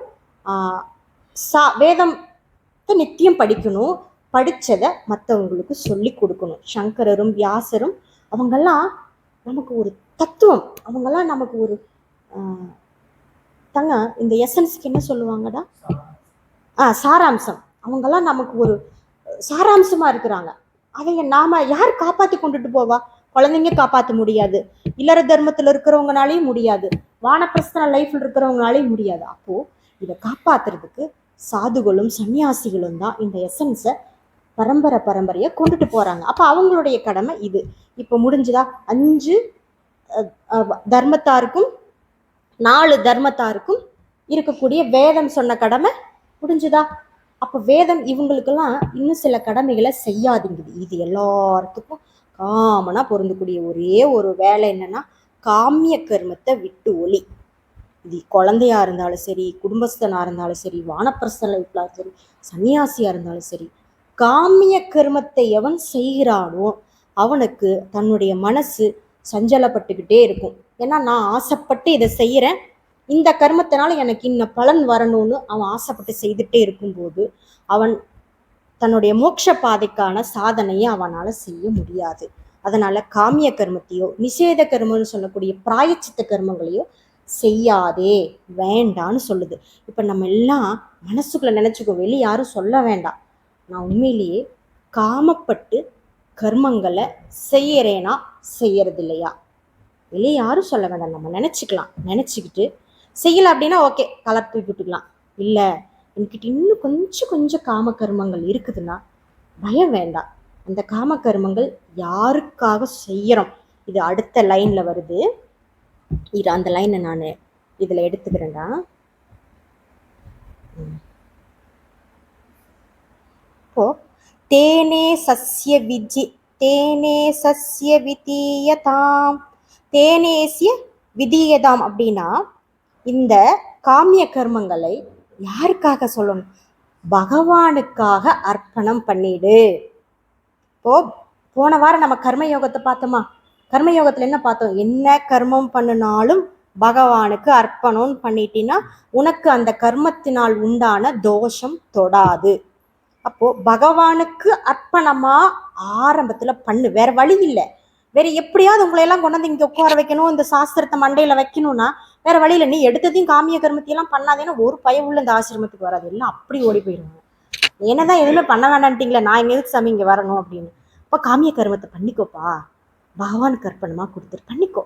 வேதத்தை நித்தியம் படிக்கணும். படிச்சதை மற்றவங்களுக்கு சொல்லி கொடுக்கணும். சங்கரரும் வியாசரும் அவங்கெல்லாம் நமக்கு ஒரு தத்துவம், அவங்கெல்லாம் நமக்கு ஒரு தங்க இந்த எசன்ஸ்க்கு என்ன சொல்லுவாங்கடா, சாராம்சம். அவங்கெல்லாம் நமக்கு ஒரு சாராம்சமா இருக்கிறாங்க. அவங்க நாம யார் காப்பாத்தி கொண்டுட்டு போவா? குழந்தைங்க காப்பாற்ற முடியாது, இல்லற தர்மத்துல இருக்கிறவங்கனாலையும் முடியாது, வானப்பிரஸ்தன லைஃப்ல இருக்கிறவங்கனாலையும் முடியாது. அப்போ இதை காப்பாத்துறதுக்கு சாதுகளும் சன்னியாசிகளும் தான் இந்த எசன்ஸை பரம்பரையா கொண்டுட்டு போறாங்க. அப்ப அவங்களுடைய கடமை இது. இப்ப முடிஞ்சுதா? 5 தர்மத்தாருக்கும் 4 தர்மத்தாருக்கும் இருக்கக்கூடிய வேதம் சொன்ன கடமை முடிஞ்சுதா? அப்ப வேதம் இவங்களுக்கெல்லாம் இன்னும் சில கடமைகளை செய்யாதுங்குது. இது எல்லாத்துக்கும் காமனா பொருந்தக்கூடிய ஒரே ஒரு வேலை என்னன்னா, காமிய கர்மத்தை விட்டு ஒளி. இது குழந்தையா இருந்தாலும் சரி, குடும்பஸ்தனா இருந்தாலும் சரி, வானப்பிரஸ்தனா இருந்தாலும் சரி, சன்னியாசியா இருந்தாலும் சரி, காமிய கர்மத்தை எவன் செய்கிறானோ அவனுக்கு தன்னுடைய மனசு சஞ்சலப்பட்டுக்கிட்டே இருக்கும். ஏன்னா நான் ஆசைப்பட்டு இதை செய்யறேன், இந்த கர்மத்தினால எனக்கு இன்னும் பலன் வரணும்னு அவன் ஆசைப்பட்டு செய்துட்டே இருக்கும்போது அவன் தன்னுடைய மோட்ச பாதைக்கான சாதனையை அவனால செய்ய முடியாது. அதனால காமிய கர்மத்தையோ நிஷேத கர்மம்னு சொல்லக்கூடிய பிராயச்சித்த கர்மங்களையோ செய்யாதே, வேண்டான்னு சொல்லுது. இப்ப நம்ம எல்லாம் மனசுக்குள்ள நினைச்சுக்கோ, வெளியே யாரும் சொல்ல வேண்டாம். நான் உண்மையிலேயே காமப்பட்டு கர்மங்களை செய்யறேனா செய்யறது இல்லையா, வெளியே யாரும் சொல்ல வேண்டாம். நம்ம நினைச்சுக்கலாம். நினைச்சுக்கிட்டு செய்யல அப்படின்னா ஓகே, கலர் தூக்கி விட்டுக்கலாம். இல்லை என்கிட்ட இன்னும் கொஞ்சம் காம கர்மங்கள் இருக்குதுன்னா பயம் வேண்டாம். அந்த காம கர்மங்கள் யாருக்காக செய்யறோம், இது அடுத்த லைன்ல வருது. இது அந்த லைனை நான் இதுல எடுத்துக்கிறேன்டா. இப்போ தேனே சஸ்ய விதீயதாம், தேனேசிய விதீயதாம் அப்படின்னா இந்த காமிய கர்மங்களை யாருக்காக சொல்லணும்? பகவானுக்காக அர்ப்பணம் பண்ணிடு. இப்போ போன வாரம் நம்ம கர்மயோகத்தை பார்த்தோமா? கர்மயோகத்துல என்ன பார்த்தோம்? என்ன கர்மம் பண்ணினாலும் பகவானுக்கு அர்ப்பணம் பண்ணிட்டீன்னா உனக்கு அந்த கர்மத்தினால் உண்டான தோஷம் தொடாது. அப்போ பகவானுக்கு அர்ப்பணமா ஆரம்பத்துல பண்ணு, வேற வழி இல்லை. வேற எப்படியாவது உங்களை எல்லாம் கொண்டு வந்து இங்க உட்கார வைக்கணும், இந்த சாஸ்திரத்தை மண்டையில வைக்கணும்னா வேற வழியில. நீ எடுத்ததையும் காமிய கர்மத்தையெல்லாம் பண்ணாதேன்னா ஒரு பயம் உள்ள இந்த ஆசிரமத்துக்கு வராது, எல்லாம் அப்படி ஓடி போயிடுவாங்க. என்னதான் எதுவுமே பண்ண வேண்டான்ட்டீங்களே, நான் எங்க எதுக்கு சாமி இங்க வரணும் அப்படின்னு. அப்ப காமிய கர்மத்தை பண்ணிக்கோப்பா, பகவானுக்கு அர்ப்பணமா கொடுத்துரு, பண்ணிக்கோ.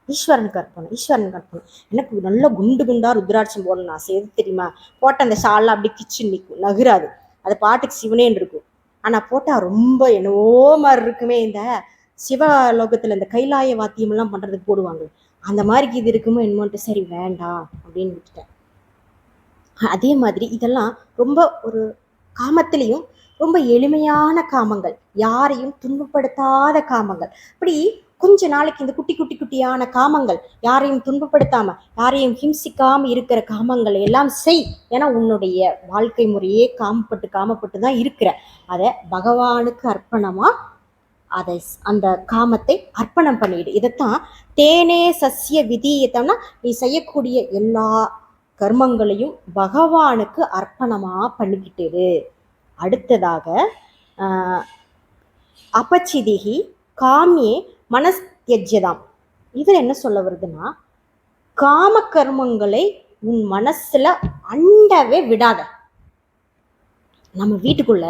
ஈஸ்வரனுக்கு அர்ப்பணம். எனக்கு நல்ல குண்டு குண்டா ருத்ராட்சம் போடணும் நான் செய்து தெரியுமா? போட்ட அந்த ஷால்லாம் அப்படி கிச்சு நிற்கும், நகுராது, அது பாட்டுக்கு சிவனேன்னு இருக்கும். ஆனா போட்டா ரொம்ப என்னவோ மாதிரி இருக்குமே. இந்த சிவலோகத்துல இந்த கைலாய வாத்தியம் எல்லாம் பண்றதுக்கு போடுவாங்க, அந்த மாதிரிக்கு இது இருக்குமோ என்னமோன்ட்டு சரி வேண்டாம் அப்படின்னு விட்டுட்டேன். அதே மாதிரி இதெல்லாம் ரொம்ப ஒரு காமத்திலையும் ரொம்ப எளிமையான காமங்கள், யாரையும் துன்பப்படுத்தாத காமங்கள். இப்படி கொஞ்ச நாளைக்கு இந்த குட்டியான காமங்கள், யாரையும் துன்பப்படுத்தாம யாரையும் ஹிம்சிக்காம இருக்கிற காமங்களை எல்லாம் செய். ஏன்னா உன்னுடைய வாழ்க்கை முறையே காமப்பட்டு தான் இருக்கிற. அதை பகவானுக்கு அர்ப்பணமா அதை அந்த காமத்தை அர்ப்பணம் பண்ணிடு. இதைத்தான் தேனே சஸ்ய விதீயத்தம்னா நீ செய்யக்கூடிய எல்லா கர்மங்களையும் பகவானுக்கு அர்ப்பணமாக பண்ணிக்கிட்டு. அடுத்ததாக அபச்சிதிகி காமியே மனஸ்தியஜ்யதாம். இதில் என்ன சொல்ல வருதுன்னா, காம கர்மங்களை உன் மனசுல அண்டவே விடாத. நம்ம வீட்டுக்குள்ள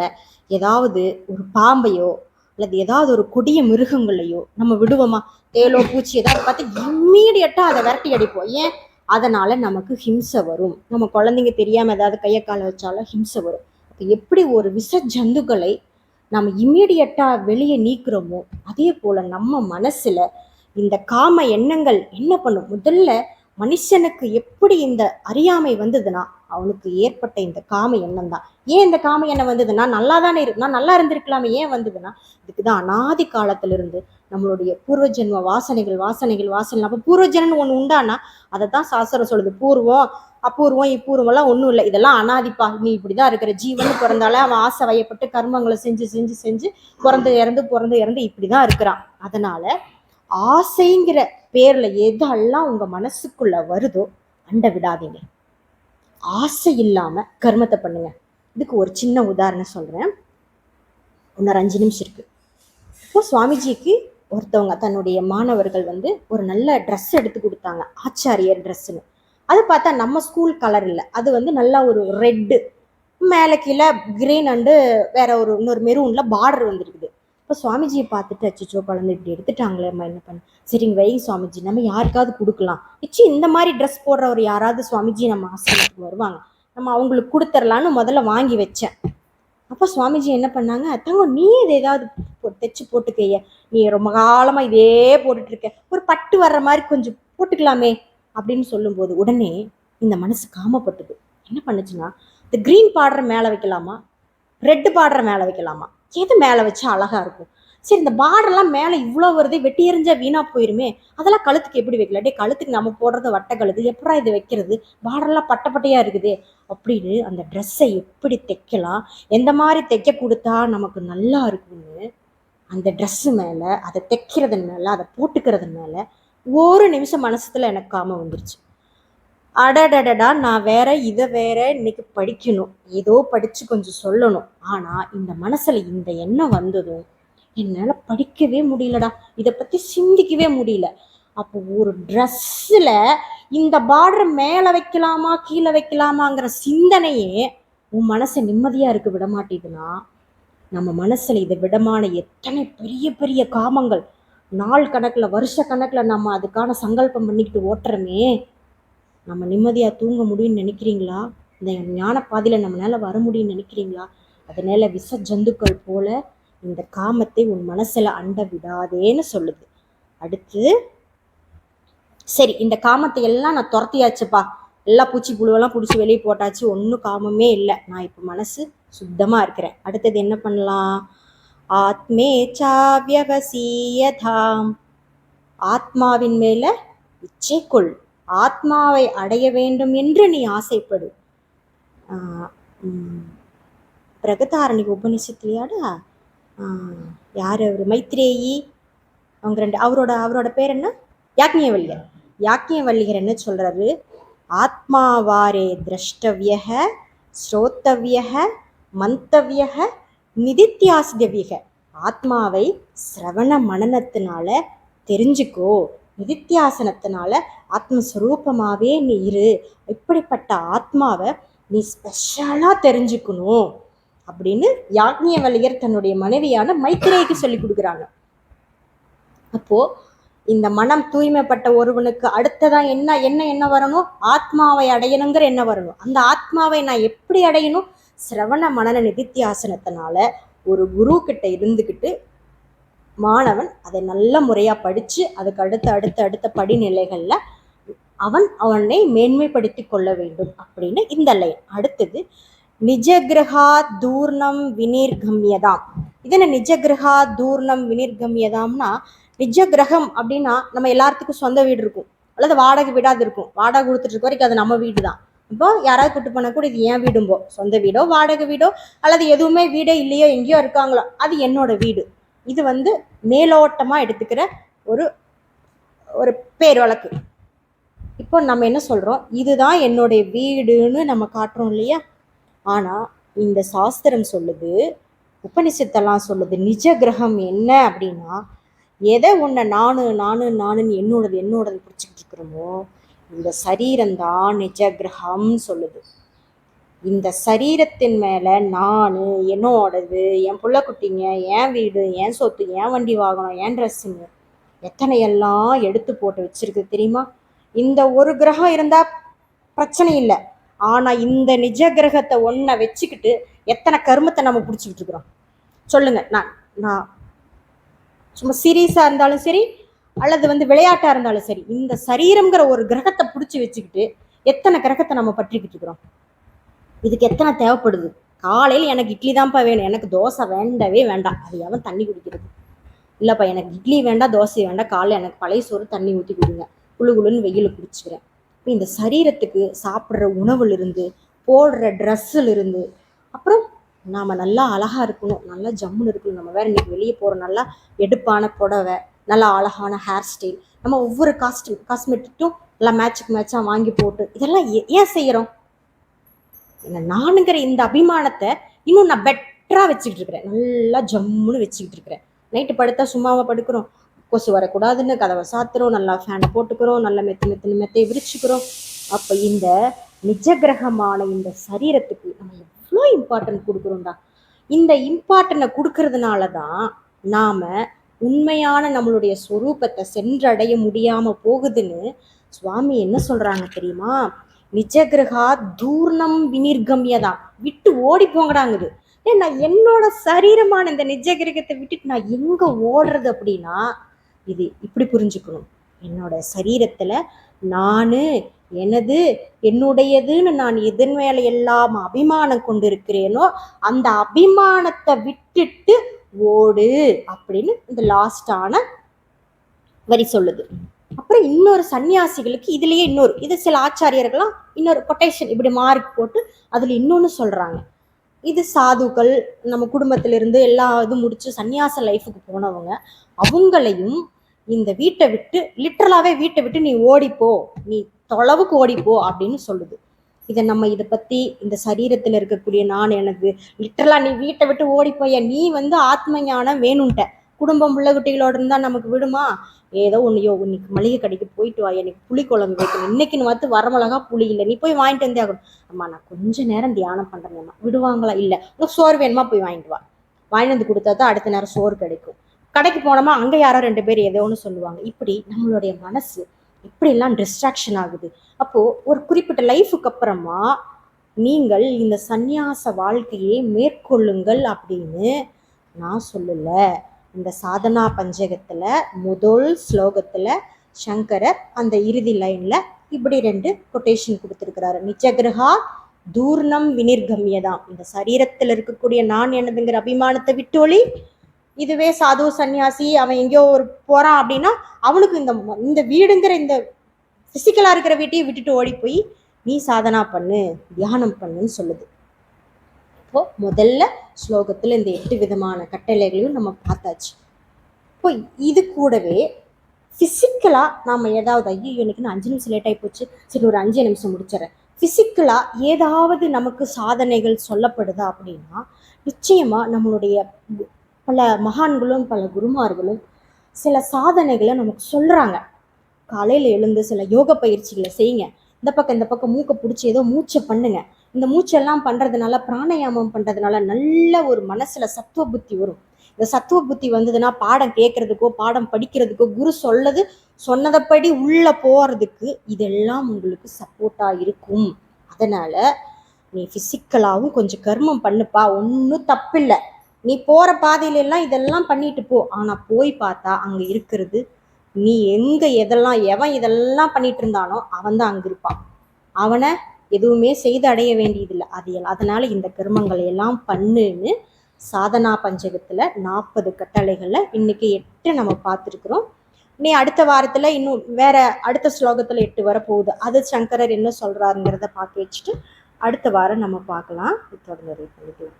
ஏதாவது ஒரு பாம்பையோ அல்லது ஏதாவது ஒரு கொடிய மிருகங்களையோ நம்ம விடுவோமா? தேலோ பூச்சி ஏதாவது பார்த்து இம்மீடியட்டா அதை விரட்டி அடிப்போம். ஏன்? அதனால நமக்கு ஹிம்சை வரும். நம்ம குழந்தைங்க தெரியாம ஏதாவது கையை காலை வச்சாலும் ஹிம்சை வரும். அப்போ எப்படி ஒரு விஷ ஜந்துக்களை நம்ம இம்மீடியட்டா வெளியே நீக்கிறோமோ, அதே போல நம்ம மனசுல இந்த காம எண்ணங்கள் என்ன பண்ணும்? முதல்ல மனுஷனுக்கு எப்படி இந்த அறியாமை வந்ததுன்னா, அவனுக்கு ஏற்பட்ட இந்த காம எண்ணம் தான். ஏன் இந்த காம எண்ணம் வந்ததுன்னா, நல்லா தானே நான் நல்லா இருந்திருக்கலாமே, ஏன் வந்ததுன்னா, இதுக்குதான் அனாதி காலத்துல இருந்து நம்மளுடைய பூர்வஜென்ம வாசனைகள். அப்போ பூர்வஜனன்னு ஒன்று உண்டானா அதை தான் சாஸ்திரம் சொல்லுது. பூர்வம் அபூர்வம் இப்பூர்வம் எல்லாம் ஒன்றும் இல்லை, இதெல்லாம் அனாதிப்பா. நீ இப்படிதான் இருக்கிற. ஜீவன் பிறந்தாலே அவன் ஆசை வயப்பட்டு கர்மங்களை செஞ்சு பிறந்து இறந்து இப்படிதான் இருக்கிறான். அதனால ஆசைங்கிற பேர்ல எதெல்லாம் உங்க மனசுக்குள்ள வருதோ அண்ட விடாதீங்க. ஆசை இல்லாம கர்மத்தை பண்ணுங்க. இதுக்கு ஒரு சின்ன உதாரணம் சொல்றேன். இன்னொரு 5 நிமிஷம் இருக்கு. இப்போ சுவாமிஜிக்கு ஒருத்தவங்க தன்னுடைய மாணவர்கள் ஒரு நல்ல ட்ரெஸ் எடுத்து கொடுத்தாங்க, ஆச்சாரியர் ட்ரெஸ்ஸுன்னு. அது பார்த்தா நம்ம ஸ்கூல் கலர் இல்லை, அது நல்லா ஒரு ரெட்டு, மேலே கீழே கிரீன் அண்டு வேற இன்னொரு மெரூன்ல பார்டர் வந்துருக்குது. இப்போ சுவாமிஜியை பார்த்துட்டு, அச்சோ குழந்தை இப்படி எடுத்துட்டாங்களே, அம்மா என்ன பண்ண? சரிங்க வைங்க சுவாமிஜி, நம்ம யாருக்காவது கொடுக்கலாம். இந்த மாதிரி ட்ரெஸ் போடுறவர் யாராவது சுவாமிஜி நம்ம ஆசிரியத்துக்கு வருவாங்க, நம்ம அவங்களுக்கு கொடுத்துடலான்னு முதல்ல வாங்கி வச்சேன். அப்போ சுவாமிஜி என்ன பண்ணாங்க, தங்க நீ இது ஏதாவது தைச்சு போட்டுக்கைய, நீ ரொம்ப காலமாக இதே போட்டுட்டு இருக்க, ஒரு பட்டு வர்ற மாதிரி கொஞ்சம் போட்டுக்கலாமே அப்படின்னு சொல்லும்போது உடனே இந்த மனசு காமப்பட்டது. என்ன பண்ணுச்சுன்னா, இந்த கிரீன் பார்டர் மேலே வைக்கலாமா, ரெட்டு பார்டர் மேலே வைக்கலாமா, எது மேலே வச்சா அழகா இருக்கும்? சரி, இந்த பார்டர்லாம் மேலே இவ்வளோ வருது, வெட்டி எறிஞ்சா வீணா போயிருமே, அதெல்லாம் கழுத்துக்கு எப்படி வைக்கல? டே, கழுத்துக்கு நம்ம போடுறது வட்ட கழுத்து, எப்படா இது வைக்கிறது? பார்டர்லாம் பட்டையா இருக்குது அப்படின்னு அந்த ட்ரெஸ்ஸை எப்படி தைக்கலாம், எந்த மாதிரி தைக்க கொடுத்தா நமக்கு நல்லா இருக்குன்னு அந்த ட்ரெஸ்ஸு மேலே, அதை தைக்கிறதன் மேலே, அதை போட்டுக்கிறதன் மேலே ஒரு நிமிஷம் மனசுல எனக்கு காம வந்துருச்சு. அடடடடா, நான் வேற இதை வேற இன்னைக்கு படிக்கணும், ஏதோ படிச்சு கொஞ்சம் சொல்லணும், ஆனா இந்த மனசுல இந்த எண்ணம் வந்ததும் என்னால படிக்கவே முடியலடா, இதை பத்தி சிந்திக்கவே முடியல. அப்போ ஒரு ட்ரெஸ்ஸில் இந்த பார்டர் மேலே வைக்கலாமா கீழே வைக்கலாமாங்கிற சிந்தனையே உன் மனசை நிம்மதியாக இருக்க விட மாட்டேதுன்னா, நம்ம மனசில் இதை விடமான எத்தனை பெரிய பெரிய காமங்கள் நாள் கணக்கில் வருஷ கணக்கில் நம்ம அதுக்கான சங்கல்பம் பண்ணிக்கிட்டு ஓட்டுறமே, நம்ம நிம்மதியாக தூங்க முடியும்னு நினைக்கிறீங்களா? இந்த ஞான பாதையில் நம்மளால வர முடியும்னு நினைக்கிறீங்களா? அதனால விஷ ஜந்துக்கள் போல இந்த காமத்தை உன் மனசுல அண்ட விடாதேன்னு சொல்லுது. அடுத்து, சரி இந்த காமத்தை எல்லாம் நான் துரத்தியாச்சுப்பா, எல்லா பூச்சி புழுவெல்லாம் பிடிச்சி வெளியே போட்டாச்சு, ஒன்றும் காமமே இல்லை, நான் இப்போ மனசு சுத்தமாக இருக்கிறேன். அடுத்தது என்ன பண்ணலாம்? ஆத்மே சாவியவசீயதாம், ஆத்மாவின் மேல இச்சை கொள், ஆத்மாவை அடைய வேண்டும் என்று நீ ஆசைப்படு. பிரகதாரணிக உபநிஷத்துலையாடா யார் அவர், மைத்ரேயி, அவங்க ரெண்டு, அவரோட பேர் என்ன, யாக்ஞவல்லிகர் என்ன சொல்றாரு? ஆத்மாவாரே திரஷ்டவியக ஸ்ரோத்தவியக மந்தவியக நிதித்தியாசிதவியக. ஆத்மாவை சிரவண மனனத்தினால தெரிஞ்சுக்கோ, நிதித்தியாசனத்தினால ஆத்மஸ்வரூபமாவே நீ இரு. இப்படிப்பட்ட ஆத்மாவை நீ ஸ்பெஷலா தெரிஞ்சுக்கணும் அப்படின்னு யாக்ஞவல்லியர் தன்னுடைய மனைவியான மைத்ரேயிக்கு சொல்லி கொடுக்குறாங்க. அப்போ இந்த மனம் தூய்மைப்பட்ட ஒருவனுக்கு அடுத்ததான் என்ன வரணும்? ஆத்மாவை அடையணுங்கிற என்ன வரணும்? அந்த ஆத்மாவை நான் எப்படி அடையணும்? சிரவண மனன நிதித்தியாசனத்தினால ஒரு குரு கிட்ட இருந்துக்கிட்டு மாணவன் அதை நல்ல முறையா படிச்சு அதுக்கு அடுத்த படிநிலைகள்ல அவனை மேன்மைப்படுத்தி கொள்ள வேண்டும் அப்படின்னு இந்த லைன். அடுத்தது நிஜகிரகா தூர்ணம் வினிர்கம்யதாம். இது என்ன நிஜகிரகா தூர்ணம் வினிர்கம்யதாம்னா, நிஜ கிரகம் அப்படின்னா நம்ம எல்லாத்துக்கும் சொந்த வீடு இருக்கும் அல்லது வாடகை வீடாது இருக்கும். வாடகை கொடுத்துட்டு இருக்க வரைக்கும் அது நம்ம வீடு தான். இப்போ யாராவது கூட்டு போனா கூட இது ஏன் வீடும்போ, சொந்த வீடோ வாடகை வீடோ அல்லது எதுவுமே வீடே இல்லையோ எங்கேயோ இருக்காங்களோ அது என்னோட வீடு. இது மேலோட்டமா எடுத்துக்கிற ஒரு பேர் வழக்கு. இப்போ நம்ம என்ன சொல்றோம், இதுதான் என்னுடைய வீடுன்னு நம்ம காட்டுறோம் இல்லையா? ஆனா இந்த சாஸ்திரம் சொல்லுது, உபனிஷத்தெல்லாம் சொல்லுது, நிஜ கிரகம் என்ன அப்படின்னா, எதை உன்னை நானு நானு நானுன்னு என்னோடது என்னோடது பிடிச்சிக்கிட்டு இருக்கிறோமோ, இந்த சரீரம் தான் நிஜ கிரகம்னு சொல்லுது. இந்த சரீரத்தின் மேல நானு, என்னோடது, என் புள்ள குட்டிங்க, என் வீடு, என் சொத்து, என் வண்டி வாகனம், என் ட்ரெஸ்ஸுங்க, எத்தனையெல்லாம் எடுத்து போட்டு வச்சிருக்கு தெரியுமா? இந்த ஒரு கிரகம் இருந்தா பிரச்சனை இல்லை. ஆனா இந்த நிஜ கிரகத்தை ஒன்ன வச்சுக்கிட்டு எத்தனை கருமத்தை நம்ம பிடிச்சிக்கிட்டு இருக்கிறோம் சொல்லுங்க. நான் சும்மா சீரியஸா இருந்தாலும் சரி, அல்லது விளையாட்டா இருந்தாலும் சரி, இந்த சரீரம்ங்கிற ஒரு கிரகத்தை பிடிச்சி வச்சுக்கிட்டு எத்தனை கிரகத்தை நம்ம பற்றிக்கிட்டு இருக்கிறோம். இதுக்கு எத்தனை தேவைப்படுது? காலையில் எனக்கு இட்லி தான்ப்பா வேணும், எனக்கு தோசை வேண்டவே வேண்டாம். அது எவன் தண்ணி குடிக்கிறது? இல்லைப்பா எனக்கு இட்லி வேண்டாம், தோசை வேண்டாம், காலையில் எனக்கு பழைய சோறு தண்ணி ஊற்றி கொடுங்க, குளுகுளுன்னு வெயில் குடிச்சுக்கிறேன். இப்போ இந்த சரீரத்துக்கு சாப்பிட்ற உணவுலிருந்து, போடுற ட்ரெஸ்ஸுலிருந்து, அப்புறம் நாம் நல்லா அழகாக இருக்கணும், நல்லா ஜம்முன்னு இருக்கணும். நம்ம வேறு இன்றைக்கி வெளியே போகிறோம், நல்லா எடுப்பான புடவை, நல்லா அழகான ஹேர் ஸ்டைல், நம்ம ஒவ்வொரு காஸ்மெட்டிக்கும் நல்லா மேட்சுக்கு மேட்சாக வாங்கி போட்டு இதெல்லாம் ஏன் செய்கிறோம்? என்ன நானுங்கிற இந்த அபிமானத்தை இன்னும் நான் பெட்டராக வச்சுக்கிட்டு இருக்கிறேன், நல்லா ஜம்முன்னு வச்சுக்கிட்டு இருக்கிறேன். நைட்டு படுத்தா சும்மாவாக படுக்கிறோம், கொசு வரக்கூடாதுன்னு கதவை சாத்துறோம், நல்லா ஃபேனை போட்டுக்கிறோம், நல்லா மெத்தையை விரிச்சுக்கிறோம். அப்போ இந்த நிஜ கிரகமான இந்த சரீரத்துக்கு நம்ம எவ்வளோ இம்பார்ட்டன்ட் கொடுக்குறோம்டா. இந்த இம்பார்ட்டனை கொடுக்கறதுனால தான் நாம் உண்மையான நம்மளுடைய ஸ்வரூபத்தை சென்றடைய முடியாமல் போகுதுன்னு சுவாமி என்ன சொல்கிறாங்க தெரியுமா? நிஜகிரகா தூர்ணம் வினிர்கம்யதான், விட்டு ஓடி போங்கடாங்குது. நான் என்னோட சரீரமான இந்த நிஜ கிரகத்தை விட்டுட்டு நான் எங்க ஓடுறது அப்படின்னா, இது இப்படி புரிஞ்சுக்கணும். என்னோட சரீரத்துல நானு, எனது, என்னுடையதுன்னு நான் எதன் மேல எல்லாம் அபிமானம் கொண்டு இருக்கிறேனோ அந்த அபிமானத்தை விட்டுட்டு ஓடு அப்படின்னு இந்த லாஸ்டான வரி சொல்லுது. அப்புறம் இன்னொரு சன்னியாசிகளுக்கு இதுலயே இது சில ஆச்சாரியர்கள்லாம் இன்னொரு கொட்டேஷன் இப்படி மார்க் போட்டு அதுல இன்னொன்னு சொல்றாங்க. இது சாதுக்கள், நம்ம குடும்பத்திலிருந்து எல்லா இதுவும் முடிச்சு சன்னியாச லைஃபுக்கு போனவங்க, அவங்களையும் இந்த வீட்டை விட்டு லிட்டரலாவே வீட்டை விட்டு நீ ஓடிப்போ, நீ தொலைவுக்கு ஓடிப்போ அப்படின்னு சொல்லுது. இதை பத்தி இந்த சரீரத்துல இருக்கக்கூடிய நான் எனக்கு லிட்டரலா நீ வீட்டை விட்டு ஓடிப்போய, நீ ஆத்ம ஞானம் வேணும்ட்ட, குடும்பம் பிள்ளை குட்டிகளோட இருந்தா நமக்கு விடுமா? ஏதோ ஒன்றையோ இன்னைக்கு மளிகை கடைக்கு போயிட்டு வா, எனக்கு புளி குழம்பு வைக்கணும், இன்னைக்குன்னு வரமிளகா புளி இல்லை, நீ போய் வாங்கிட்டு வந்தே ஆகணும். அம்மா நான் கொஞ்ச நேரம் தியானம் பண்ணுறேங்கம்மா, விடுவாங்களா? இல்லை. உனக்கு சோறு வேணுமா? போய் வாங்கிட்டு வா, வாங்கிட்டு வந்து கொடுத்தா தான் அடுத்த நேரம் சோறு கிடைக்கும். கடைக்கு போனோமா அங்கே யாரோ 2 பேர் ஏதோ ஒன்று சொல்லுவாங்க. இப்படி நம்மளுடைய மனசு இப்படியெல்லாம் டிஸ்ட்ராக்ஷன் ஆகுது. அப்போது ஒரு குறிப்பிட்ட லைஃபுக்கு அப்புறமா நீங்கள் இந்த சந்நியாச வாழ்க்கையை மேற்கொள்ளுங்கள் அப்படின்னு நான் சொல்லலை. இந்த சாதனா பஞ்சகத்துல முதல் ஸ்லோகத்துல சங்கரர் அந்த இறுதி லைன்ல இப்படி 2 கொட்டேஷன் கொடுத்திருக்கிறாரு. நிஜகிரகா தூர்ணம் வினிர்கம்யதான், இந்த சரீரத்தில் இருக்கக்கூடிய நான் என்னதுங்கிற அபிமானத்தை விட்டொழி. இதுவே சாது சன்னியாசி அவன் எங்கேயோ ஒரு போறான் அப்படின்னா அவனுக்கு இந்த வீடுங்கிற இந்த பிசிக்கலா இருக்கிற வீட்டையும் விட்டுட்டு ஓடி போய் நீ சாதனா பண்ணு, தியானம் பண்ணுன்னு சொல்லுது. இப்போ முதல்ல ஸ்லோகத்துல இந்த 8 விதமான கட்டளைகளையும் நம்ம பார்த்தாச்சு. இப்போ இது கூடவே பிசிக்கலா நாம ஏதாவது, ஐயோ எனக்கு 5 நிமிஷம் லேட் ஆகி போச்சு, சரி ஒரு 5 நிமிஷம் முடிச்சிடறேன், பிசிக்கலா ஏதாவது நமக்கு சாதனைகள் சொல்லப்படுதா அப்படின்னா, நிச்சயமா நம்மளுடைய பல மகான்களும் பல குருமார்களும் சில சாதனைகளை நமக்கு சொல்றாங்க. காலையில எழுந்து சில யோக பயிற்சிகளை செய்யுங்க, இந்த பக்கம் மூக்கை பிடிச்சி ஏதோ மூச்சை பண்ணுங்க, இந்த மூச்செல்லாம் பண்றதுனால பிராணாயாமம் பண்றதுனால நல்ல ஒரு மனசுல சத்துவ புத்தி வரும். இந்த சத்துவ புத்தி வந்ததுன்னா பாடம் கேட்கறதுக்கோ பாடம் படிக்கிறதுக்கோ குரு சொன்னதைப்படி உள்ள போறதுக்கு இதெல்லாம் உங்களுக்கு சப்போர்ட்டா இருக்கும். அதனால நீ பிசிக்கலாவும் கொஞ்சம் கர்மம் பண்ணுப்பா, ஒன்றும் தப்பில்லை. நீ போற பாதையில எல்லாம் இதெல்லாம் பண்ணிட்டு போ. ஆனா போய் பார்த்தா அங்க இருக்கிறது நீ எங்க எவன் இதெல்லாம் பண்ணிட்டு இருந்தானோ அவன் தான் அங்க இருப்பான். அவனை எதுவுமே செய்து அடைய வேண்டியதில்லை. அதனால இந்த கர்மங்களை எல்லாம் பண்ணுன்னு சாதனா பஞ்சகத்துல 40 கட்டளைகள்ல இன்னைக்கு 8 நம்ம பார்த்துருக்குறோம். நீ அடுத்த வாரத்துல இன்னும் வேற அடுத்த ஸ்லோகத்துல 8 வரப்போகுது. அது சங்கரர் என்ன சொல்றாருங்கிறத பார்த்து வச்சுட்டு அடுத்த வாரம் நம்ம பார்க்கலாம். தொடர்ந்து பண்ணிக்கலாம்.